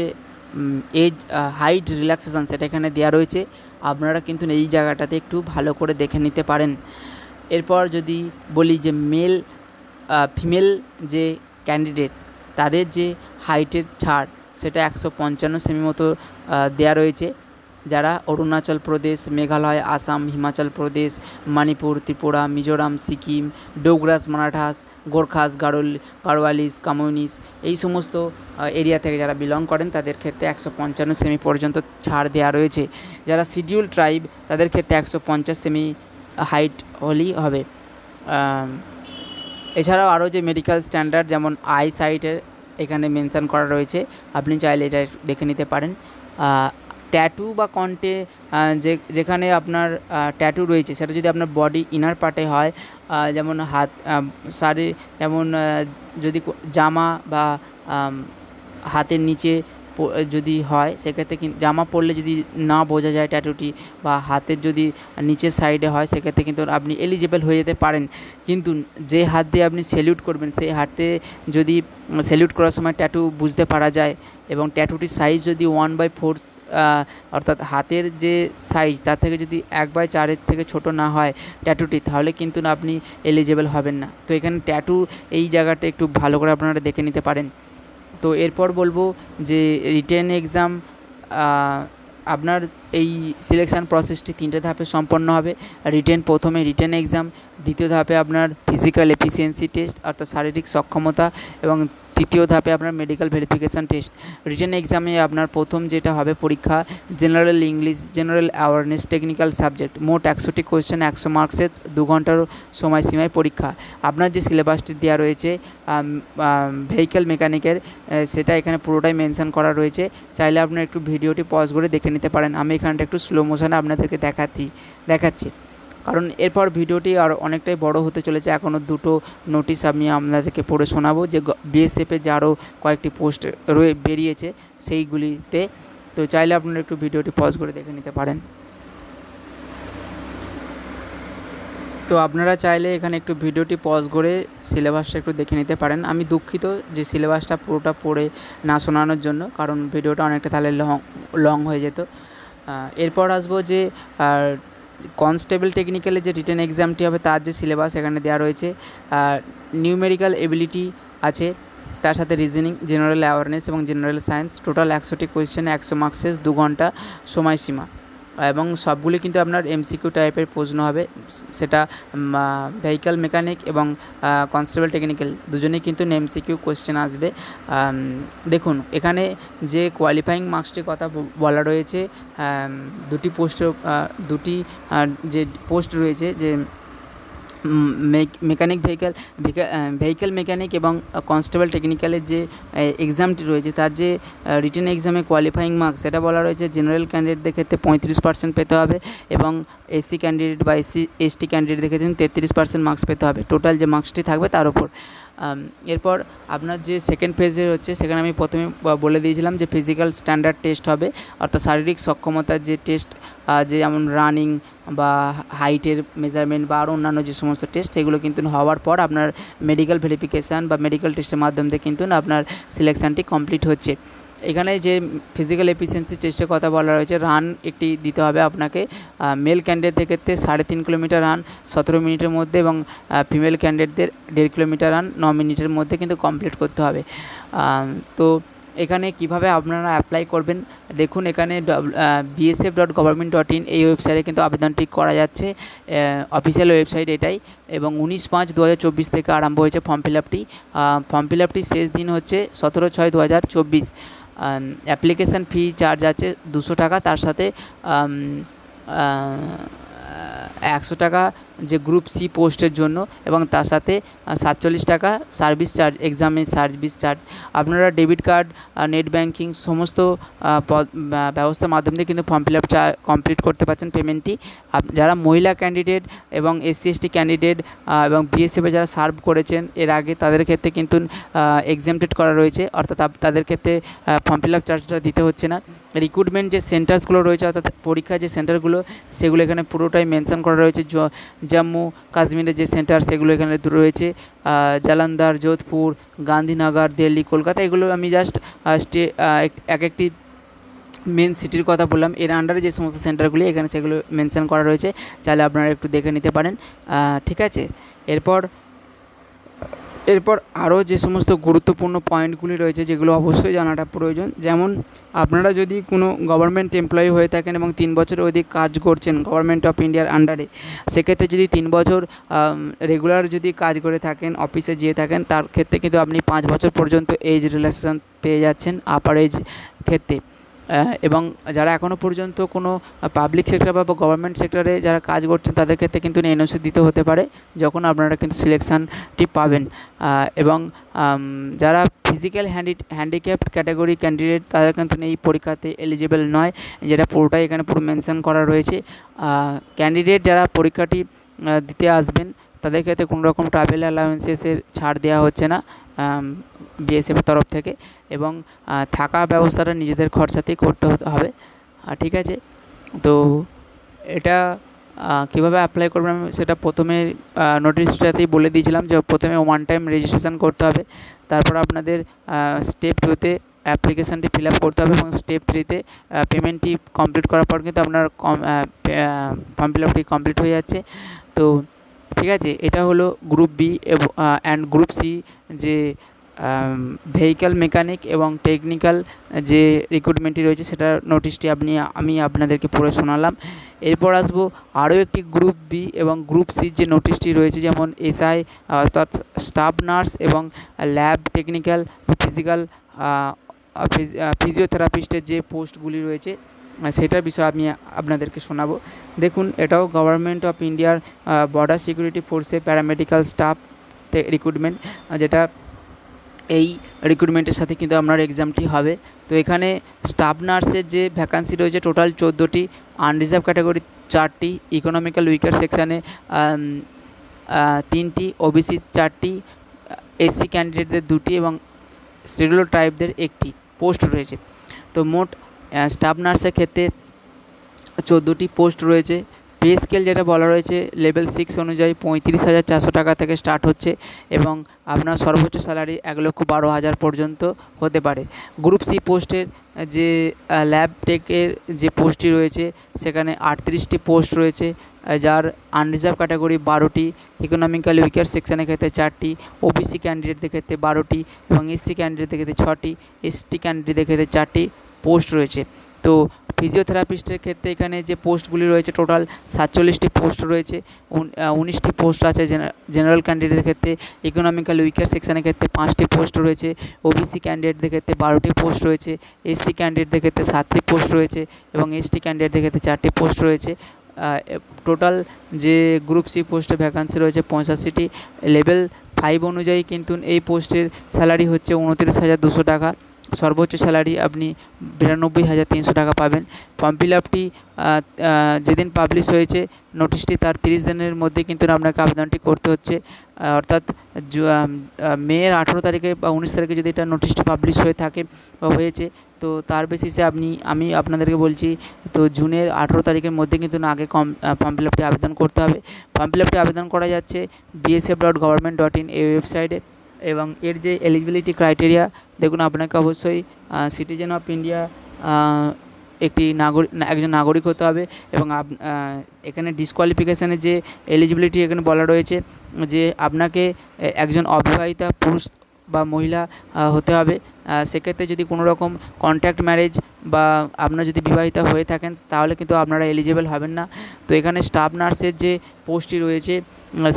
এজ হাইট রিল্যাক্সেশন সেটা এখানে দেওয়া রয়েছে, আপনারা কিন্তু এই জায়গাটাতে একটু ভালো করে দেখে নিতে পারেন। এরপর যদি বলি যে ফিমেল যে ক্যান্ডিডেট তাদের যে হাইটের ছাড় সেটা 155 সেমি মতো দেওয়া রয়েছে। যারা অরুণাচল প্রদেশ, মেঘালয়, আসাম, হিমাচল প্রদেশ, মণিপুর, ত্রিপুরা, মিজোরাম, সিকিম, ডোগরাস, মারাঠাস, গোর্খাস, গাড়োয়ালিস, কমিউনিস্ট এই সমস্ত এরিয়া থেকে যারা বিলং করেন তাদের ক্ষেত্রে 155 সেমি পর্যন্ত ছাড় দেওয়া রয়েছে। যারা শিডিউল ট্রাইব তাদের ক্ষেত্রে 150 সেমি হাইট হলেই হবে। এছাড়াও আরও যে মেডিকেল স্ট্যান্ডার্ড যেমন আই সাইটের এখানে মেনশন করা রয়েছে, আপনি চাইলে এটা দেখে নিতে পারেন। ট্যাটু বা কন্টে যেখানে আপনার ট্যাটু রয়েছে সেটা যদি আপনার বডি ইনার পার্টে হয়, যেমন হাত, শাড়ি, যেমন যদি জামা বা হাতের নিচে যদি হয় সেক্ষেত্রে জামা পরলে যদি না বোঝা যায় ট্যাটুটি বা হাতের যদি নিচের সাইডে হয় সেক্ষেত্রে কিন্তু আপনি এলিজিবল হয়ে যেতে পারেন। কিন্তু যে হাত দিয়ে আপনি স্যালিউট করবেন সেই হাতে যদি স্যালিউট করার সময় ট্যাটু বুঝতে পারা যায় এবং ট্যাটুটির সাইজ যদি 1/4 অর্থাৎ হাতের যে সাইজ তার থেকে যদি 1/4 থেকে ছোট না হয় ট্যাটুটি, তাহলে কিন্তু আপনি এলিজিবল হবেন না। তো এখানে ট্যাটু এই জায়গাটা একটু ভালো করে আপনারা দেখে নিতে পারেন। তো এরপর বলবো যে রিটেন এক্সাম, আপনার এই সিলেকশান প্রসেসটি 3টে ধাপে সম্পন্ন হবে। প্রথমে রিটেন এক্সাম, দ্বিতীয় ধাপে আপনার ফিজিক্যাল এফিসিয়েন্সি টেস্ট অর্থাৎ শারীরিক সক্ষমতা এবং তৃতীয় ধাপে আপনার মেডিকেল ভেরিফিকেশান টেস্ট। রিটেন এক্সামে আপনার প্রথম যেটা হবে পরীক্ষা general English, general awareness, technical subject, মোট 100টি কোয়েশ্চেন, 100 মার্কসের 2 ঘন্টার সময়সীমায় পরীক্ষা। আপনার যে সিলেবাসটি দেওয়া রয়েছে ভেহিক্যাল মেকানিকের, সেটা এখানে পুরোটাই মেনশন করা রয়েছে। চাইলে আপনারা একটু ভিডিওটি পজ করে দেখে নিতে পারেন। আমি এখানটা একটু স্লো মোশনে আপনাদেরকে দেখাচ্ছি, কারণ এরপর ভিডিওটি আর অনেকটাই বড় হতে চলেছে। এখনও 2টো নোটিশ আমি আপনাদেরকে পড়ে শোনাবো, যে বিএসএফে যে আরও কয়েকটি পোস্ট বেরিয়েছে সেইগুলিতে। তো চাইলে আপনারা একটু ভিডিওটি পজ করে দেখে নিতে পারেন। তো আপনারা চাইলে এখানে একটু ভিডিওটি পজ করে সিলেবাসটা একটু দেখে নিতে পারেন। আমি দুঃখিত যে সিলেবাসটা পুরোটা পড়ে না শোনানোর জন্য, কারণ ভিডিওটা অনেকটা তাহলে লং হয়ে যেত। এরপর আসবো যে কনস্টেবল টেকনিক্যালে যে রিটেন এক্সামটি হবে তার যে সিলেবাস এখানে দেওয়া রয়েছে। নিউমেরিক্যাল এবিলিটি আছে, তার সাথে রিজনিং, জেনারেল অ্যাওয়ারনেস এবং জেনারেল সায়েন্স। টোটাল 100টি কোয়েশ্চেন, 100 মার্কসের 2 ঘন্টা সময়সীমা, এবং সবগুলি কিন্তু আপনার এমসিকিউ টাইপের প্রশ্ন হবে। সেটা ভেহিক্যাল মেকানিক এবং কনস্টেবল টেকনিক্যাল দুজনেই কিন্তু এমসিকিউ কোয়েশ্চেন আসবে। দেখুন এখানে যে কোয়ালিফাইং মার্কসটির কথা বলা রয়েছে, দুটি যে পোস্ট রয়েছে, যে ভেহিক্যাল মেকানিক এবং কনস্টেবল টেকনিক্যালের যে এক্সামটি রয়েছে তার যে রিটেন এক্সামে কোয়ালিফাইং মার্কস, সেটা বলা রয়েছে জেনারেল ক্যান্ডিডেটদের ক্ষেত্রে 35% পেতে হবে, এবং এসসি ক্যান্ডিডেট বা এসটি ক্যান্ডিডেটদের ক্ষেত্রে 33% মার্কস পেতে হবে, টোটাল যে মার্কসটি থাকবে তার উপর। এরপর আপনার যে সেকেন্ড ফেজে হচ্ছে, সেখানে আমি প্রথমে বলে দিয়েছিলাম যে ফিজিক্যাল স্ট্যান্ডার্ড টেস্ট হবে, অর্থাৎ শারীরিক সক্ষমতার যে টেস্ট, যে যেমন রানিং বা হাইটের মেজারমেন্ট বা আরও অন্যান্য যে সমস্ত টেস্ট, সেগুলো কিন্তু হওয়ার পর আপনার মেডিকেল ভেরিফিকেশান বা মেডিকেল টেস্টের মাধ্যমে দিয়ে কিন্তু আপনার সিলেকশানটি কমপ্লিট হচ্ছে। এখানে যে ফিজিক্যাল এফিসিয়েন্সি টেস্টের কথা বলা রয়েছে, রান একটি দিতে হবে আপনাকে। মেল ক্যান্ডিডেটদের ক্ষেত্রে 3.5 কিলোমিটার রান 17 মিনিটের মধ্যে, এবং ফিমেল ক্যান্ডিডেটদের 1.5 কিলোমিটার রান 9 মিনিটের মধ্যে কিন্তু কমপ্লিট করতে হবে। তো এখানে কিভাবে আপনারা অ্যাপ্লাই করবেন, দেখুন এখানে bsf.government.in এই ওয়েবসাইটে কিন্তু আবেদনটি করা যাচ্ছে, অফিসিয়াল ওয়েবসাইট এটাই, এবং 19/5/2024 থেকে আরম্ভ হয়েছে ফর্ম ফিল আপটির শেষ দিন হচ্ছে 17/6/2024। অ্যাপ্লিকেশান ফি চার্জ আছে 200 টাকা, তার সাথে 100 টাকা যে গ্রুপ সি পোস্টের জন্য, এবং তার সাথে 47 টাকা সার্ভিস চার্জ, এক্সামের সার্ভিস চার্জ। আপনারা ডেবিট কার্ড, নেট ব্যাঙ্কিং সমস্ত ব্যবস্থার মাধ্যমে দিয়ে কিন্তু ফর্ম ফিল আপ কমপ্লিট করতে পারছেন পেমেন্টটি। যারা মহিলা ক্যান্ডিডেট এবং এসসি এসটি ক্যান্ডিডেট এবং বিএসএফে যারা সার্ভ করেছেন এর আগে, তাদের ক্ষেত্রে কিন্তু এক্সেমটেড করা রয়েছে, অর্থাৎ তাদের ক্ষেত্রে ফর্ম ফিল আপ চার্জটা দিতে হচ্ছে না। রিক্রুটমেন্ট যে সেন্টার্সগুলো রয়েছে, অর্থাৎ পরীক্ষার যে সেন্টারগুলো, সেগুলো এখানে পুরোটাই মেনশন করা রয়েছে। জম্মু কাশ্মীরের যে সেন্টার সেগুলো এখানে রয়েছে, জালন্ধার, যোধপুর, গান্ধীনগর, দিল্লি, কলকাতা, এগুলো আমি জাস্ট এক একটি মেন সিটির কথা বললাম। এর আন্ডারে যে সমস্ত সেন্টারগুলি এখানে সেগুলো মেনশন করা রয়েছে, চাইলে আপনারা একটু দেখে নিতে পারেন। ঠিক আছে, এরপর আরও যে সমস্ত গুরুত্বপূর্ণ পয়েন্টগুলি রয়েছে যেগুলো অবশ্যই জানাটা প্রয়োজন, যেমন আপনারা যদি কোনো গভর্নমেন্ট এমপ্লয়ি হয়ে থাকেন এবং 3 বছরের অধিক কাজ করছেন গভর্নমেন্ট অফ ইন্ডিয়ার আন্ডারে, সেক্ষেত্রে যদি 3 বছর রেগুলার যদি কাজ করে থাকেন, অফিসে যেয়ে থাকেন, তার ক্ষেত্রে কিন্তু আপনি 5 বছর পর্যন্ত এজ রিল্যাক্সেশন পেয়ে যাচ্ছেন আপার এজ ক্ষেত্রে। এবং যারা এখনও পর্যন্ত কোনো পাবলিক সেক্টর বা গভর্নমেন্ট সেক্টরে যারা কাজ করছেন, তাদের ক্ষেত্রে কিন্তু এনওসি দিতে হতে পারে যখন আপনারা কিন্তু সিলেকশানটি পাবেন। এবং যারা ফিজিক্যাল হ্যান্ডিক্যাপড ক্যাটাগরি ক্যান্ডিডেট, তারা কিন্তু এই পরীক্ষাতে এলিজিবল নয়, যেটা পুরোটাই এখানে পুরো মেনশন করা রয়েছে। ক্যান্ডিডেট যারা পরীক্ষাটি দিতে আসবেন, তাদের ক্ষেত্রে কোনো রকম ট্রাভেল অ্যালাউন্সেসের ছাড় দেওয়া হচ্ছে না বিএসএফের তরফ থেকে, এবং থাকা ব্যবস্থাটা নিজেদের খরচাতেই করতে হবে। ঠিক আছে, তো এটা কীভাবে অ্যাপ্লাই করবেন আমি সেটা প্রথমে নোটিশটাতেই বলে দিয়েছিলাম, যে প্রথমে 1 টাইম রেজিস্ট্রেশন করতে হবে, তারপর আপনাদের স্টেপ 2তে অ্যাপ্লিকেশানটি ফিল আপ করতে হবে, এবং স্টেপ 3তে পেমেন্টটি কমপ্লিট করার পর কিন্তু আপনার ফর্ম ফিল আপটি কমপ্লিট হয়ে যাচ্ছে। তো ঠিক আছে, এটা হলো group B and group C যে ভেহিক্যাল মেকানিক এবং টেকনিক্যাল যে রিক্রুটমেন্টটি রয়েছে সেটার নোটিশটি আমি আপনাদেরকে পড়ে শোনালাম। এরপর আসবো আরও একটি গ্রুপ বি এবং গ্রুপ সি যে নোটিশটি রয়েছে, যেমন এসআই অর্থাৎ স্টাফ নার্স এবং ল্যাব টেকনিক্যাল ফিজিক্যাল ফিজিওথেরাপিস্টের যে পোস্টগুলি রয়েছে সেটার বিষয়ে আমি আপনাদেরকে শোনাবো। দেখুন, এটাও গভর্নমেন্ট অফ ইন্ডিয়ার বর্ডার সিকিউরিটি ফোর্সে প্যারামেডিক্যাল স্টাফ রিক্রুটমেন্ট, যেটা এই রিক্রুটমেন্টের সাথে কিন্তু আপনার এক্সামটি হবে। তো এখানে স্টাফ নার্সের যে ভ্যাকান্সি রয়েছে টোটাল 14টি, আনরিজার্ভ ক্যাটাগরি 4টি, ইকোনমিক্যাল উইকার সেকশানে 3টি, ওবিসি 4টি, এসসি ক্যান্ডিডেটদের 2টি এবং শিডিউল্ড ট্রাইবদের 1টি পোস্ট রয়েছে। তো মোট স্টাফ নার্সের ক্ষেত্রে 14টি পোস্ট রয়েছে। পে স্কেল যেটা বলা রয়েছে লেভেল 6 অনুযায়ী 35,400 টাকা থেকে স্টার্ট হচ্ছে এবং আপনার সর্বোচ্চ স্যালারি 1,12,000 পর্যন্ত হতে পারে। গ্রুপ সি পোস্টের যে ল্যাব টেকের যে পোস্টটি রয়েছে সেখানে 38টি পোস্ট রয়েছে, যার আনরিজার্ভ ক্যাটাগরি 12টি, ইকোনমিক্যাল উইকার সেকশনের ক্ষেত্রে 4টি, ওবিসি ক্যান্ডিডেটদের ক্ষেত্রে 12টি এবং এসসি ক্যান্ডিডেটদের ক্ষেত্রে 6টি, এসটি ক্যান্ডিডেটদের ক্ষেত্রে 4টি পোস্ট রয়েছে। তো ফিজিওথেরাপিস্টের ক্ষেত্রে এখানে যে পোস্টগুলি রয়েছে টোটাল 47টি পোস্ট রয়েছে। 19টি পোস্ট আছে জেনারেল ক্যান্ডিডেটের ক্ষেত্রে, ইকোনমিক্যাল উইকার সেকশনের ক্ষেত্রে 5টি পোস্ট রয়েছে, ওবিসি ক্যান্ডিডেটদের ক্ষেত্রে 12টি পোস্ট রয়েছে, এসসি ক্যান্ডিডেটদের ক্ষেত্রে 7টি পোস্ট রয়েছে এবং এসটি ক্যান্ডিডেটদের ক্ষেত্রে 4টি পোস্ট রয়েছে। টোটাল যে গ্রুপ সি পোস্টে ভ্যাকান্সি রয়েছে 85টি। লেভেল 5 অনুযায়ী কিন্তু এই পোস্টের স্যালারি হচ্ছে 29,200 টাকা, সর্বোচ্চ স্যালারি আপনি 92,300 টাকা পাবেন। ফর্ম ফিল আপটি যেদিন পাবলিশ হয়েছে নোটিশটি তার 30 দিনের মধ্যে কিন্তু আপনাকে আবেদনটি করতে হচ্ছে, অর্থাৎ মের 18 তারিখে বা 19 তারিখে যদি এটা নোটিশটি পাবলিশ হয়ে থাকে বা হয়েছে, তো তার বেসিসে আমি আপনাদেরকে বলছি তো জুনের 18 তারিখের মধ্যে কিন্তু আগে ফর্ম ফিল আপটি আবেদন করতে হবে। ফর্ম ফিল আপটি আবেদন করা যাচ্ছে bsf.government.in এই ওয়েবসাইটে এবং এর যে এলিজিবিলিটি ক্রাইটেরিয়া দেখুন, আপনাকে অবশ্যই সিটিজেন অফ ইন্ডিয়া একজন নাগরিক হতে হবে এবং এখানে ডিসকোয়ালিফিকেশানের যে এলিজিবিলিটি এখানে বলা রয়েছে যে আপনাকে একজন অবিবাহিতা পুরুষ বা মহিলা হতে হবে। সেক্ষেত্রে যদি কোনো রকম কন্ট্যাক্ট ম্যারেজ বা আপনারা যদি বিবাহিতা হয়ে থাকেন তাহলে কিন্তু আপনারা এলিজিবল হবেন না। তো এখানে স্টাফ নার্সের যে পোস্টটি রয়েছে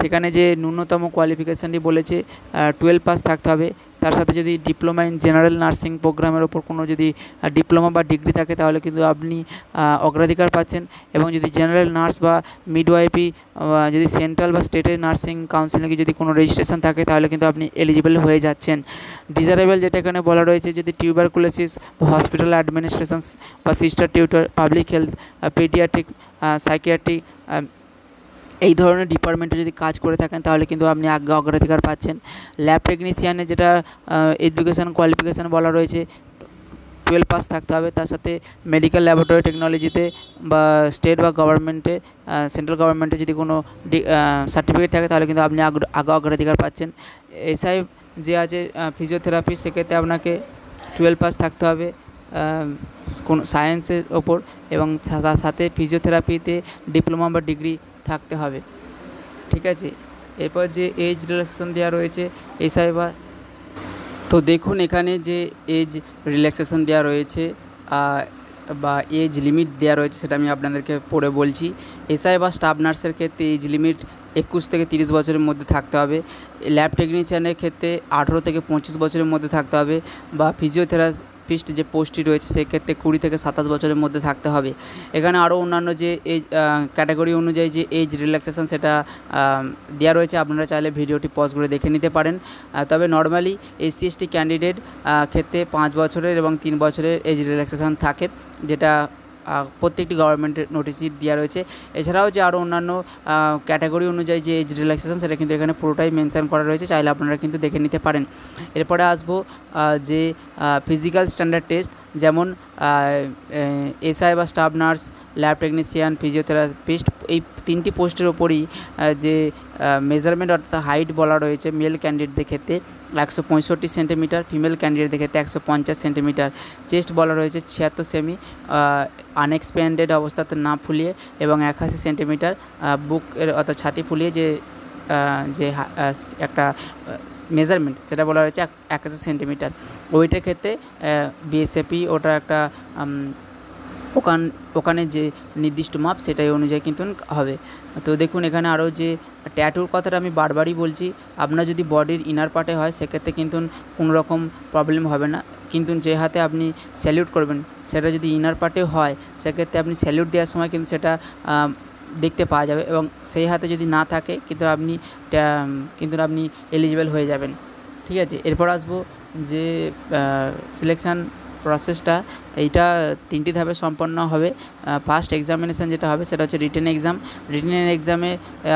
সেখানে যে ন্যূনতম কোয়ালিফিকেশানটি বলেছে 12 পাস থাকতে হবে, তার সাথে যদি ডিপ্লোমা ইন জেনারেল নার্সিং প্রোগ্রামের ওপর কোনো যদি ডিপ্লোমা বা ডিগ্রি থাকে তাহলে কিন্তু আপনি অগ্রাধিকার পাচ্ছেন এবং যদি জেনারেল নার্স বা মিডওয়াইফি যদি সেন্ট্রাল বা স্টেটের নার্সিং কাউন্সিলে যদি কোনো রেজিস্ট্রেশন থাকে তাহলে কিন্তু আপনি এলিজিবল হয়ে যাচ্ছেন। ডিজারেবল যেটা এখানে বলা রয়েছে যদি টিউবারকুলোসিস হসপিটাল অ্যাডমিনিস্ট্রেশন বা sister tutor public health paediatric psychiatry এই ধরনের ডিপার্টমেন্টে যদি কাজ করে থাকেন তাহলে কিন্তু আপনি আগে অগ্রাধিকার পাচ্ছেন। ল্যাব টেকনিশিয়ানের যেটা এডুকেশান কোয়ালিফিকেশান বলা রয়েছে 12 পাস থাকতে হবে, তার সাথে মেডিকেল ল্যাবরেটরি টেকনোলজিতে বা স্টেট বা গভর্নমেন্টে সেন্ট্রাল গভর্নমেন্টে যদি কোনো সার্টিফিকেট থাকে তাহলে কিন্তু আপনি আগে অগ্রাধিকার পাচ্ছেন। এসআই যে আছে ফিজিওথেরাপি সেক্ষেত্রে আপনাকে 12 পাস থাকতে হবে কোন সায়েন্সের ওপর এবং তার সাথে ফিজিওথেরাপিতে ডিপ্লোমা বা ডিগ্রি থাকতে হবে। ঠিক আছে, এরপর যে এজ রিল্যাক্সেশন দেওয়া রয়েছে এসআই তো দেখুন এখানে যে এজ রিল্যাক্সেশন দেওয়া রয়েছে বা এজ লিমিট দেওয়া রয়েছে সেটা আমি আপনাদেরকে পড়ে বলছি। এসআই বা স্টাফ নার্সের ক্ষেত্রে এজ লিমিট 21 থেকে 30 বছরের মধ্যে থাকতে হবে। ল্যাব টেকনিশিয়ানের ক্ষেত্রে 18 থেকে 25 বছরের মধ্যে থাকতে হবে বা ফিজিওথেরাপিস্ট যে পোস্টটি রয়েছে সেক্ষেত্রে 20 থেকে 27 বছরের মধ্যে থাকতে হবে। এখানে আরও অন্যান্য যে এজ ক্যাটাগরি অনুযায়ী যে এজ রিল্যাক্সেশন সেটা দেওয়া রয়েছে, আপনারা চাইলে ভিডিওটি পজ করে দেখে নিতে পারেন। তবে নর্মালি এসসি এসটি ক্যান্ডিডেট ক্ষেত্রে 5 বছরের এবং 3 বছরের এজ রিল্যাক্সেশন থাকে, যেটা প্রত্যেকটি গভর্নমেন্টের নোটিশই দেওয়া রয়েছে। এছাড়াও যে আরও অন্যান্য ক্যাটাগরি অনুযায়ী যে এজ রিল্যাক্সেশন সেটা কিন্তু এখানে পুরোটাই মেনশন করা রয়েছে, চাইলে আপনারা কিন্তু দেখে নিতে পারেন। এরপরে আসবো যে ফিজিক্যাল স্ট্যান্ডার্ড টেস্ট, যেমন এসআই বা staff nurse, lab technician, physiotherapist এই 3টি পোস্টের ওপরই যে মেজারমেন্ট অর্থাৎ হাইট বলা রয়েছে মেল ক্যান্ডিডেটদের ক্ষেত্রে 165 সেন্টিমিটার, ফিমেল ক্যান্ডিডেটের ক্ষেত্রে 150 সেন্টিমিটার, চেস্ট বলা রয়েছে 76 সেমি আনএক্সপ্যান্ডেড অবস্থাতে না ফুলিয়ে এবং 81 সেন্টিমিটার, বুকের অর্থাৎ ছাতি ফুলিয়ে যে যে একটা মেজারমেন্ট সেটা বলা হয়েছে 1000 সেন্টিমিটার। ওইটার ক্ষেত্রে বিএসএফই ওটা একটা ওখানে যে নির্দিষ্ট মাপ সেটাই অনুযায়ী কিন্তু হবে। তো দেখুন এখানে আরও যে ট্যাটুর কথাটা আমি বারবারই বলছি, আপনার যদি বডির ইনার পার্টে হয় সেক্ষেত্রে কিন্তু কোনো রকম প্রবলেম হবে না, কিন্তু যে হাতে আপনি স্যালিউট করবেন সেটা যদি ইনার পার্টে হয় সেক্ষেত্রে আপনি স্যালিউট দেওয়ার সময় কিন্তু সেটা দেখতে পাওয়া যাবে, এবং সেই হাতে যদি না থাকে কিন্তু আপনি এলিজিবল হয়ে যাবেন। ঠিক আছে, এরপর আসবো যে সিলেকশান প্রসেসটা, এইটা 3টি ধাপে সম্পন্ন হবে। ফার্স্ট এক্সামিনেশান যেটা হবে সেটা হচ্ছে রিটেন এক্সাম। রিটেন এক্সামে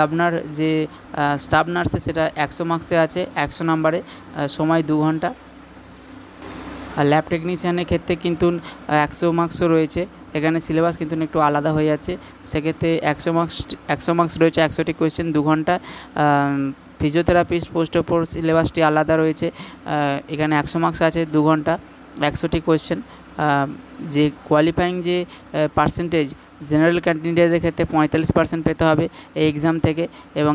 আপনার যে স্টাফ নার্সে সেটা 100 মার্কসে আছে, 100 নাম্বারে, সময় 2 ঘন্টা। আর ল্যাব টেকনিশিয়ানের ক্ষেত্রে কিন্তু 100 মার্কসও রয়েছে, এখানে সিলেবাস কিন্তু একটু আলাদা হয়ে যাচ্ছে। সেক্ষেত্রে 100 মার্কস রয়েছে, 100টি কোয়েশ্চেন 2 ঘন্টা। ফিজিওথেরাপিস্ট পোস্টের ওপর সিলেবাসটি আলাদা রয়েছে, এখানে 100 মার্কস আছে, 2 ঘন্টা, 100টি কোয়েশ্চেন। যে কোয়ালিফাইং যে পার্সেন্টেজ জেনারেল ক্যান্ডিডেটদের ক্ষেত্রে 45% পেতে হবে এই এক্সাম থেকে, এবং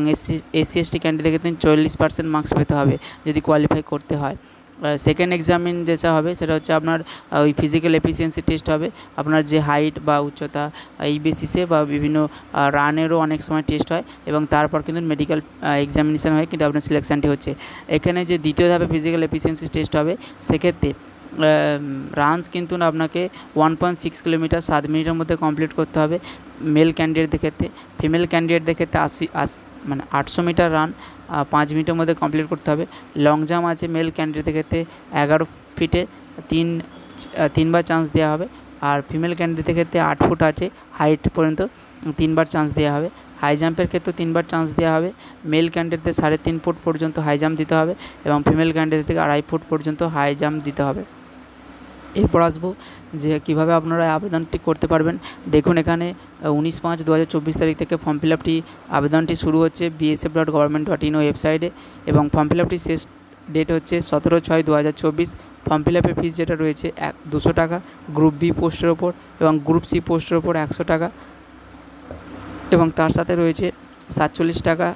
এসসি এসটি ক্যান্ডিডেটের ক্ষেত্রে 40% মার্কস পেতে হবে যদি কোয়ালিফাই করতে হয়। সেকেন্ড এক্সামিন যেটা হবে সেটা হচ্ছে আপনার ওই ফিজিক্যাল এফিসিয়েন্সি টেস্ট হবে, আপনার যে হাইট বা উচ্চতা এই বেসিসে, বা বিভিন্ন রানেরও অনেক সময় টেস্ট হয়, এবং তারপর কিন্তু মেডিকেল এক্সামিনেশান হয়ে কিন্তু আপনার সিলেকশানটি হচ্ছে। এখানে যে দ্বিতীয় ধাপে ফিজিক্যাল এফিসিয়েন্সি টেস্ট হবে সেক্ষেত্রে রানস কিন্তু আপনাকে 1.6 কিলোমিটার 7 মিনিটের মধ্যে কমপ্লিট করতে হবে মেল ক্যান্ডিডেটদের ক্ষেত্রে। ফিমেল ক্যান্ডিডেটদের ক্ষেত্রে 800 মিটার রান 5 মিনিটের মধ্যে কমপ্লিট করতে হবে। লং জাম্প আছে মেল ক্যান্ডিডেটদের ক্ষেত্রে 11 ফিটে 3 বার চান্স দেওয়া হবে, আর ফিমেল ক্যান্ডিডেটদের ক্ষেত্রে 8 ফুট আছে হাইট পর্যন্ত, 3 বার চান্স দেওয়া হবে। হাই জাম্পের ক্ষেত্রে 3 বার চান্স দেওয়া হবে। মেল ক্যান্ডিডেটদের 3.5 ফুট পর্যন্ত হাই জাম্প দিতে হবে, এবং ফিমেল ক্যান্ডিডেট থেকে 2.5 ফুট পর্যন্ত হাই জাম্প দিতে হবে। এরপর আসবো যে কীভাবে আপনারা আবেদনটি করতে পারবেন। দেখুন এখানে 19/5/2024 তারিখ থেকে ফর্ম ফিল আপটি আবেদনটি শুরু হচ্ছে bsf.government.in ওয়েবসাইটে, এবং ফর্ম ফিল আপটি শেষ ডেট হচ্ছে 17/6/2024। ফর্ম ফিল আপের ফিস যেটা রয়েছে 200 টাকা গ্রুপ বি পোস্টের ওপর, এবং গ্রুপ সি পোস্টের ওপর 100 টাকা, এবং তার সাথে রয়েছে 47 টাকা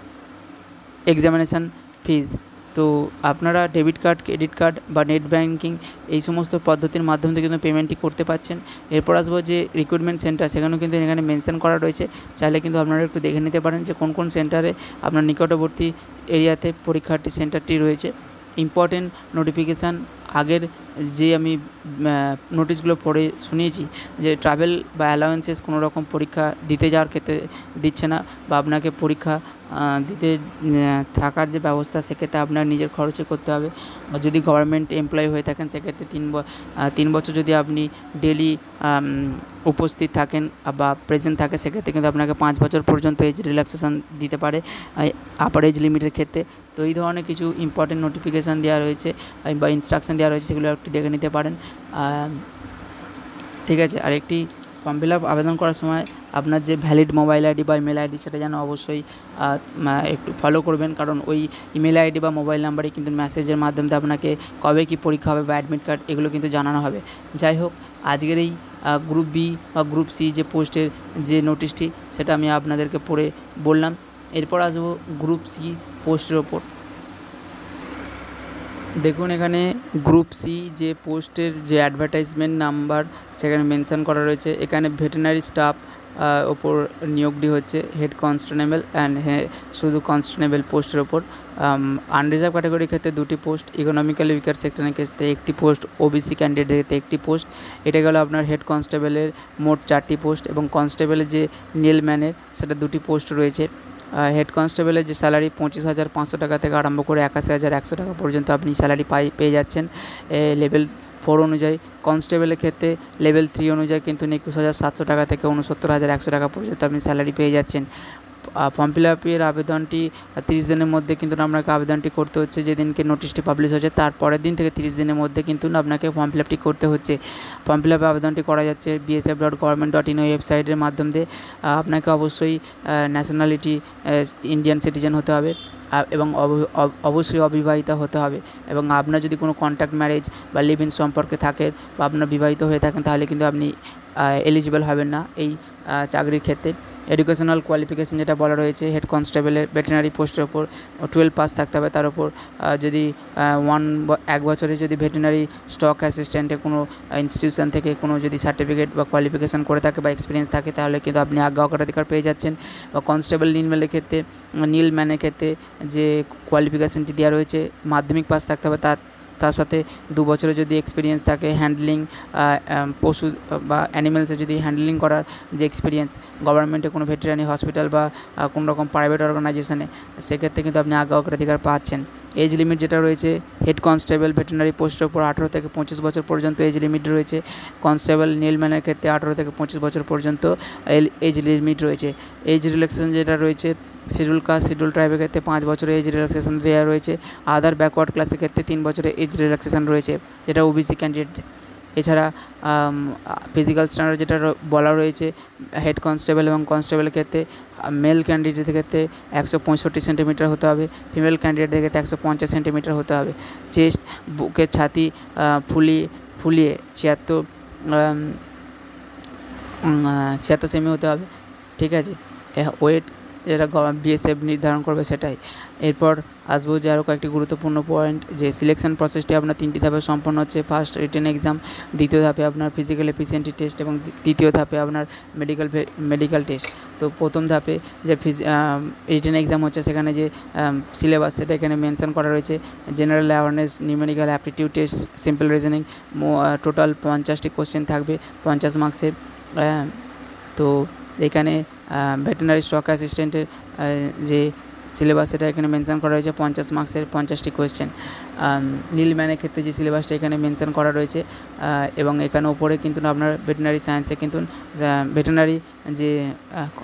এক্সামিনেশান ফিজ। তো আপনারা ডেবিট কার্ড, ক্রেডিট কার্ড বা নেট ব্যাঙ্কিং এই সমস্ত পদ্ধতির মাধ্যম থেকে কিন্তু পেমেন্টটি করতে পারছেন। এরপর আসবো যে রিক্রুটমেন্ট সেন্টার, সেখানেও কিন্তু এখানে মেনশন করা রয়েছে, চাইলে কিন্তু আপনারা একটু দেখে নিতে পারেন যে কোন কোন সেন্টারে আপনার নিকটবর্তী এরিয়াতে পরীক্ষার্থী সেন্টারটি রয়েছে। ইম্পর্টেন্ট নোটিফিকেশান, আগের যে আমি নোটিশগুলো পড়ে শুনিয়েছি যে ট্রাভেল বা অ্যালাউন্সেস কোনো রকম পরীক্ষা দিতে যাওয়ার ক্ষেত্রে দিচ্ছে না, বা আপনাকে পরীক্ষা দিতে থাকার যে ব্যবস্থা সেক্ষেত্রে আপনার নিজের খরচে করতে হবে। যদি গভর্নমেন্ট এমপ্লয়ি হয়ে থাকেন সেক্ষেত্রে 3 বছর যদি আপনি ডেলি উপস্থিত থাকেন বা প্রেজেন্ট থাকে সেক্ষেত্রে কিন্তু আপনাকে 5 বছর পর্যন্ত এজ রিল্যাক্সেশন দিতে পারে আপার এজ লিমিটের ক্ষেত্রে। তো এই ধরনের কিছু ইম্পর্টেন্ট নোটিফিকেশান দেওয়া রয়েছে বা ইনস্ট্রাকশান দেওয়া রয়েছে, সেগুলো একটু দেখে নিতে পারেন। ঠিক আছে, আর একটি ফর্ম ফিল আপ আবেদন করার সময় আপনার যে ভ্যালিড মোবাইল আইডি বা ইমেল আইডি সেটা যেন অবশ্যই একটু ফলো করবেন, কারণ ওই ইমেল আইডি বা মোবাইল নাম্বারে কিন্তু মেসেজের মাধ্যমে আপনাকে কবে কী পরীক্ষা হবে বা অ্যাডমিট কার্ড এগুলো কিন্তু জানানো হবে। যাই হোক, আজকের এই গ্রুপ বি বা গ্রুপ সি যে পোস্টের যে নোটিশটি সেটা আমি আপনাদেরকে পড়ে বললাম। এরপর আসবো গ্রুপ সি পোস্টের ওপর। দেখুন এখানে গ্রুপ সি যে পোস্টের যে অ্যাডভার্টাইজমেন্ট নাম্বার সেখানে মেনশন করা রয়েছে। এখানে ভেটেরিনারি স্টাফ ওপর নিয়োগটি হচ্ছে, হেড কনস্টেবল অ্যান্ড শুধু কনস্টেবল পোস্টের ওপর। আনরিজার্ভ ক্যাটাগরির ক্ষেত্রে 2টি পোস্ট, ইকোনমিক্যালি উইকার সেকশনের ক্ষেত্রে 1টি পোস্ট, ওবিসি ক্যান্ডিডেটের ক্ষেত্রে 1টি পোস্ট। এটা গেল আপনার হেড কনস্টেবলের মোট 4টি পোস্ট, এবং কনস্টেবলের যে নেলম্যানের সেটা 2টি পোস্ট রয়েছে। হেড কনস্টেবলের যে স্যালারি 25,500 টাকা থেকে আরম্ভ করে 81,100 টাকা পর্যন্ত আপনি স্যালারি পেয়ে যাচ্ছেন লেভেল 4 অনুযায়ী। কনস্টেবলের ক্ষেত্রে লেভেল 3 অনুযায়ী কিন্তু 21,700 টাকা থেকে 69,100 টাকা পর্যন্ত আপনি স্যালারি পেয়ে যাচ্ছেন। ফর্ম ফিল আপের আবেদনটি 30 দিনের মধ্যে কিন্তু আপনাকে আবেদনটি করতে হচ্ছে। যেদিনকে নোটিশটি পাবলিশ হচ্ছে তার পরের দিন থেকে 30 দিনের মধ্যে কিন্তু আপনাকে ফর্ম ফিল আপটি করতে হচ্ছে। ফর্ম ফিল আপে আবেদনটি করা যাচ্ছে bsf.government.in ওয়েবসাইটের মাধ্যম দিয়ে। আপনাকে অবশ্যই ন্যাশনালিটি ইন্ডিয়ান সিটিজেন হতে হবে, এবং অবশ্যই অবিবাহিত হতে হবে, এবং আপনার যদি কোনো কন্ট্যাক্ট ম্যারেজ বা লিভ ইন সম্পর্কে থাকে বা আপনার বিবাহিত হয়ে থাকেন তাহলে কিন্তু আপনি এলিজিবল হবেন না এই চাকরির ক্ষেত্রে। এডুকেশনাল কোয়ালিফিকেশান যেটা বলা রয়েছে, হেড কনস্টেবলের ভেটেরিনারি পোস্টের ওপর 12 পাস থাকতে হবে। তার উপর যদি 1 বছরে যদি ভেটেরিনারি স্টক অ্যাসিস্ট্যান্টে কোনো ইনস্টিটিউশন থেকে কোনো যদি সার্টিফিকেট বা কোয়ালিফিকেশান করে থাকে বা এক্সপিরিয়েন্স থাকে, তাহলে কিন্তু আপনি আজ্ঞা অগ্রাধিকার পেয়ে যাচ্ছেন। বা কনস্টেবল নীলম্যানের ক্ষেত্রে যে কোয়ালিফিকেশানটি দেওয়া রয়েছে, মাধ্যমিক পাস থাকতে হবে। তার সাথে 2 বছরের যদি এক্সপিরিয়েন্স থাকে হ্যান্ডলিং পশু বা অ্যানিমেলসে যদি হ্যান্ডলিং করার যে এক্সপিরিয়েন্স, গভর্নমেন্টে কোনো ভেটেরিনারি হসপিটাল বা কোনো রকম প্রাইভেট অর্গানাইজেশনে, সেক্ষেত্রে কিন্তু আপনি আজ্ঞা অগ্রাধিকার পাচ্ছেন। এজ লিমিট যেটা রয়েছে, হেড কনস্টেবল ভেটেরিনারি পোস্টের উপর 18 থেকে 25 বছর পর্যন্ত এজ লিমিট রয়েছে। কনস্টেবল নীলম্যানের ক্ষেত্রে 18 থেকে 25 বছর পর্যন্ত এজ লিমিট রয়েছে। এজ রিল্যাক্সেশন যেটা রয়েছে, শিডিউল কাস্ট শিডিউল ট্রাইবের ক্ষেত্রে 5 বছরের এজ রিল্যাক্সেশন দেওয়া রয়েছে। আদার ব্যাকওয়ার্ড ক্লাসের ক্ষেত্রে 3 বছরের এজ রিল্যাক্সেশন রয়েছে, যেটা ওবিসি ক্যান্ডিডেট। এছাড়া ফিজিক্যাল স্ট্যান্ডার্ড যেটা বলা রয়েছে, হেড কনস্টেবল এবং কনস্টেবলের ক্ষেত্রে মেল ক্যান্ডিডেটের ক্ষেত্রে 165 সেন্টিমিটার হতে হবে, ফিমেল ক্যান্ডিডেটের ক্ষেত্রে 150 সেন্টিমিটার হতে হবে। চেস্ট, বুকের ছাতি ফুলিয়ে 76 সেমি হতে হবে, ঠিক আছে। ওয়েট যেটা বিএসএফ নির্ধারণ করবে সেটাই। এরপর আসবো যে আরও কয়েকটি গুরুত্বপূর্ণ পয়েন্ট, যে সিলেকশন প্রসেসটি আপনার 3টি ধাপে সম্পন্ন হচ্ছে। ফার্স্ট রিটেন এক্সাম, দ্বিতীয় ধাপে আপনার ফিজিক্যাল এফিসিয়েন্সি টেস্ট এবং তৃতীয় ধাপে আপনার মেডিকেল টেস্ট। তো প্রথম ধাপে যে রিটেন এক্সাম হচ্ছে, সেখানে যে সিলেবাস সেটা এখানে মেনশন করা রয়েছে। General awareness, numerical aptitude test, simple reasoning, total 50টি কোশ্চেন থাকবে 50 মার্কসের। তো এখানে ভেটেরিনারি স্টক অ্যাসিস্ট্যান্টের যে সিলেবাস সেটা এখানে মেনশন করা রয়েছে, 50 মার্কসের 50টি কোয়েশ্চেন। নীলম্যানের ক্ষেত্রে যে সিলেবাসটা এখানে মেনশন করা রয়েছে, এবং এখানে ওপরে কিন্তু আপনার ভেটেরিনারি সায়েন্সে কিন্তু ভেটেরিনারি যে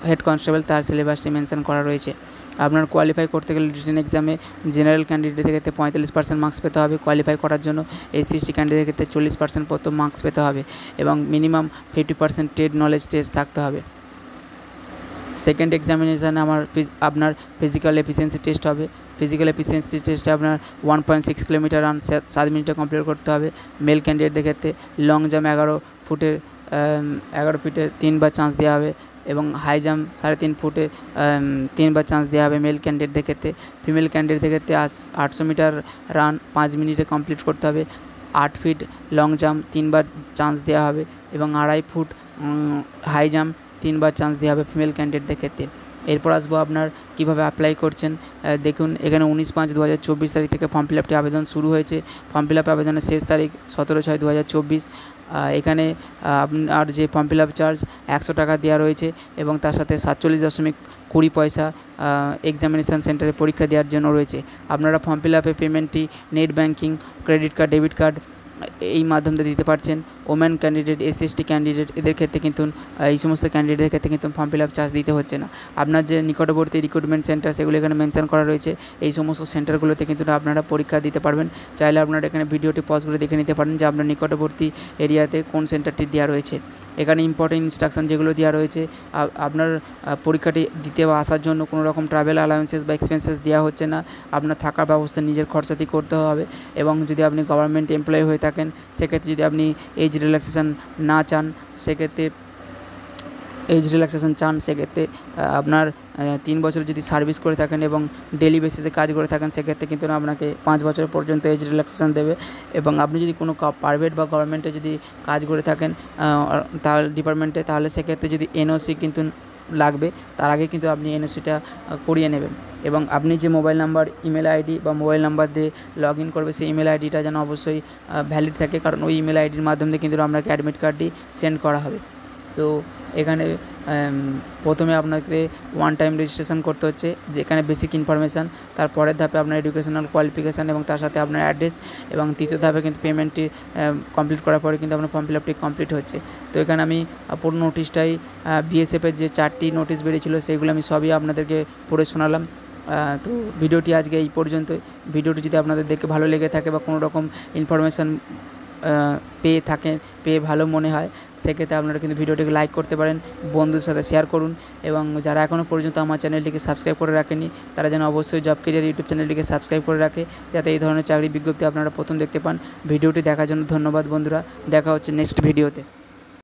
হেড কনস্টেবল তার সিলেবাসটি মেনশন করা রয়েছে। আপনার কোয়ালিফাই করতে গেলে রিটেন এক্সামে জেনারেল ক্যান্ডিডেটের ক্ষেত্রে 45% মার্কস পেতে হবে কোয়ালিফাই করার জন্য। এসসি এসটি ক্যান্ডিডেটের ক্ষেত্রে 40% প্রথম মার্কস পেতে হবে এবং মিনিমাম 50% ট্রেড নলেজ টেস্ট থাকতে হবে। সেকেন্ড এক্সামিনেশানে আপনার ফিজিক্যাল এফিসিয়েন্সি টেস্ট হবে। ফিজিক্যাল এফিসিয়েন্সি টেস্টে আপনার 1.6 কিলোমিটার রান 7 মিনিটে কমপ্লিট করতে হবে। মেল ক্যান্ডিডেটদের ক্ষেত্রে লং জাম্প 11 ফিটে 3বার চান্স দেওয়া হবে এবং হাই জাম্প 3.5 ফুটে 3বার চান্স দেওয়া হবে মেল ক্যান্ডিডেটদের ক্ষেত্রে। ফিমেল ক্যান্ডিডেটদের ক্ষেত্রে 800 মিটার রান 5 মিনিটে কমপ্লিট করতে হবে। 8 ফিট লং জাম্প 3বার চান্স দেওয়া হবে এবং 2.5 ফুট হাই জাম্প 3বার চান্স দেওয়া হবে ফিমেল ক্যান্ডিডেটদের ক্ষেত্রে। এরপর আসবো আপনার কীভাবে অ্যাপ্লাই করছেন। দেখুন এখানে 19/5/2024 তারিখ থেকে ফর্ম ফিল আপটি আবেদন শুরু হয়েছে। ফর্ম ফিল আপ আবেদনের শেষ তারিখ 17/6/2024। এখানে আপনার যে ফর্ম ফিল আপ চার্জ 100 টাকা দেওয়া রয়েছে এবং তার সাথে 47.20 পয়সা এক্সামিনেশান সেন্টারে পরীক্ষা দেওয়ার জন্য রয়েছে। আপনারা ফর্ম ফিল আপে পেমেন্টটি net banking, credit card, debit card এই মাধ্যমে দিতে পারছেন। Women candidate, SC ST candidate এদের ক্ষেত্রে কিন্তু এই সমস্ত ক্যান্ডিডেটের ক্ষেত্রে কিন্তু ফর্ম ফিল আপ চার্জ দিতে হচ্ছে না। আপনার যে নিকটবর্তী রিক্রুটমেন্ট সেন্টার সেগুলো এখানে মেনশন করা রয়েছে। এই সমস্ত সেন্টারগুলোতে কিন্তু আপনারা পরীক্ষা দিতে পারবেন। চাইলে আপনারা এখানে ভিডিওটি পজ করে দেখে নিতে পারেন যে আপনার নিকটবর্তী এরিয়াতে কোন সেন্টারটি দেওয়া রয়েছে। এখানে ইম্পর্টেন্ট ইনস্ট্রাকশন যেগুলো দেওয়া রয়েছে, আপনার পরীক্ষাটি দিতে বা আসার জন্য কোনো রকম ট্রাভেল অ্যালাউন্সেস বা এক্সপেন্সেস দেওয়া হচ্ছে না। আপনার থাকার ব্যবস্থা নিজের খরচাতেই করতে হবে এবং যদি আপনি গভর্নমেন্ট এমপ্লয়ি হয়ে থাকেন সেক্ষেত্রে যদি আপনি এজ রিল্যাক্সেশন না চান সেক্ষেত্রে সেক্ষেত্রে আপনার 3 বছর যদি সার্ভিস করে থাকেন এবং ডেলি বেসিসে কাজ করে থাকেন সেক্ষেত্রে কিন্তু আপনাকে 5 বছর পর্যন্ত এজ রিল্যাক্সেশন দেবে। এবং আপনি যদি কোনো প্রাইভেট বা গভর্নমেন্টে যদি কাজ করে থাকেন তাহলে ডিপার্টমেন্টে, তাহলে সেক্ষেত্রে যদি এনওসি কিন্তু লাগবে, তার আগে কিন্তু আপনি এনওসিটা করিয়ে নেবেন। এবং আপনি যে মোবাইল নাম্বার, ইমেল আইডি বা মোবাইল নাম্বার দিয়ে লগ ইন করবে সেই ইমেল আইডিটা যেন অবশ্যই ভ্যালিড থাকে, কারণ ওই ইমেল আইডির মাধ্যমে কিন্তু আপনাকে অ্যাডমিট কার্ডটি সেন্ড করা হবে। তো এখানে প্রথমে আপনাকে 1 টাইম রেজিস্ট্রেশন করতে হচ্ছে, যেখানে বেসিক ইনফরমেশান, তারপরের ধাপে আপনার এডুকেশনাল কোয়ালিফিকেশান এবং তার সাথে আপনার অ্যাড্রেস, এবং তৃতীয় ধাপে কিন্তু পেমেন্টটি কমপ্লিট করার পরে কিন্তু আপনার ফর্ম ফিল আপটি কমপ্লিট হচ্ছে। তো এখানে আমি পুরো নোটিশটাই বিএসএফের যে 4টি নোটিশ বেরিয়েছিল সেইগুলো আমি সবই আপনাদেরকে পড়ে শোনালাম। তো ভিডিওটি আজকে এই পর্যন্তই। ভিডিওটি যদি আপনাদের দেখে ভালো লেগে থাকে বা কোনো রকম ইনফরমেশান পেয়ে ভালো মনে হয় সেক্ষেত্রে আপনারা কিন্তু ভিডিওটিকে লাইক করতে পারেন, বন্ধুদের সাথে শেয়ার করুন এবং যারা এখনও পর্যন্ত আমার চ্যানেলটিকে সাবস্ক্রাইব করে রাখেনি তারা যেন অবশ্যই জব কেরিয়ার ইউটিউব চ্যানেলটিকে সাবস্ক্রাইব করে রাখে, যাতে এই ধরনের চাকরি বিজ্ঞপ্তি আপনারা প্রথম দেখতে পান। ভিডিওটি দেখার জন্য ধন্যবাদ বন্ধুরা, দেখা হচ্ছে নেক্সট ভিডিওতে।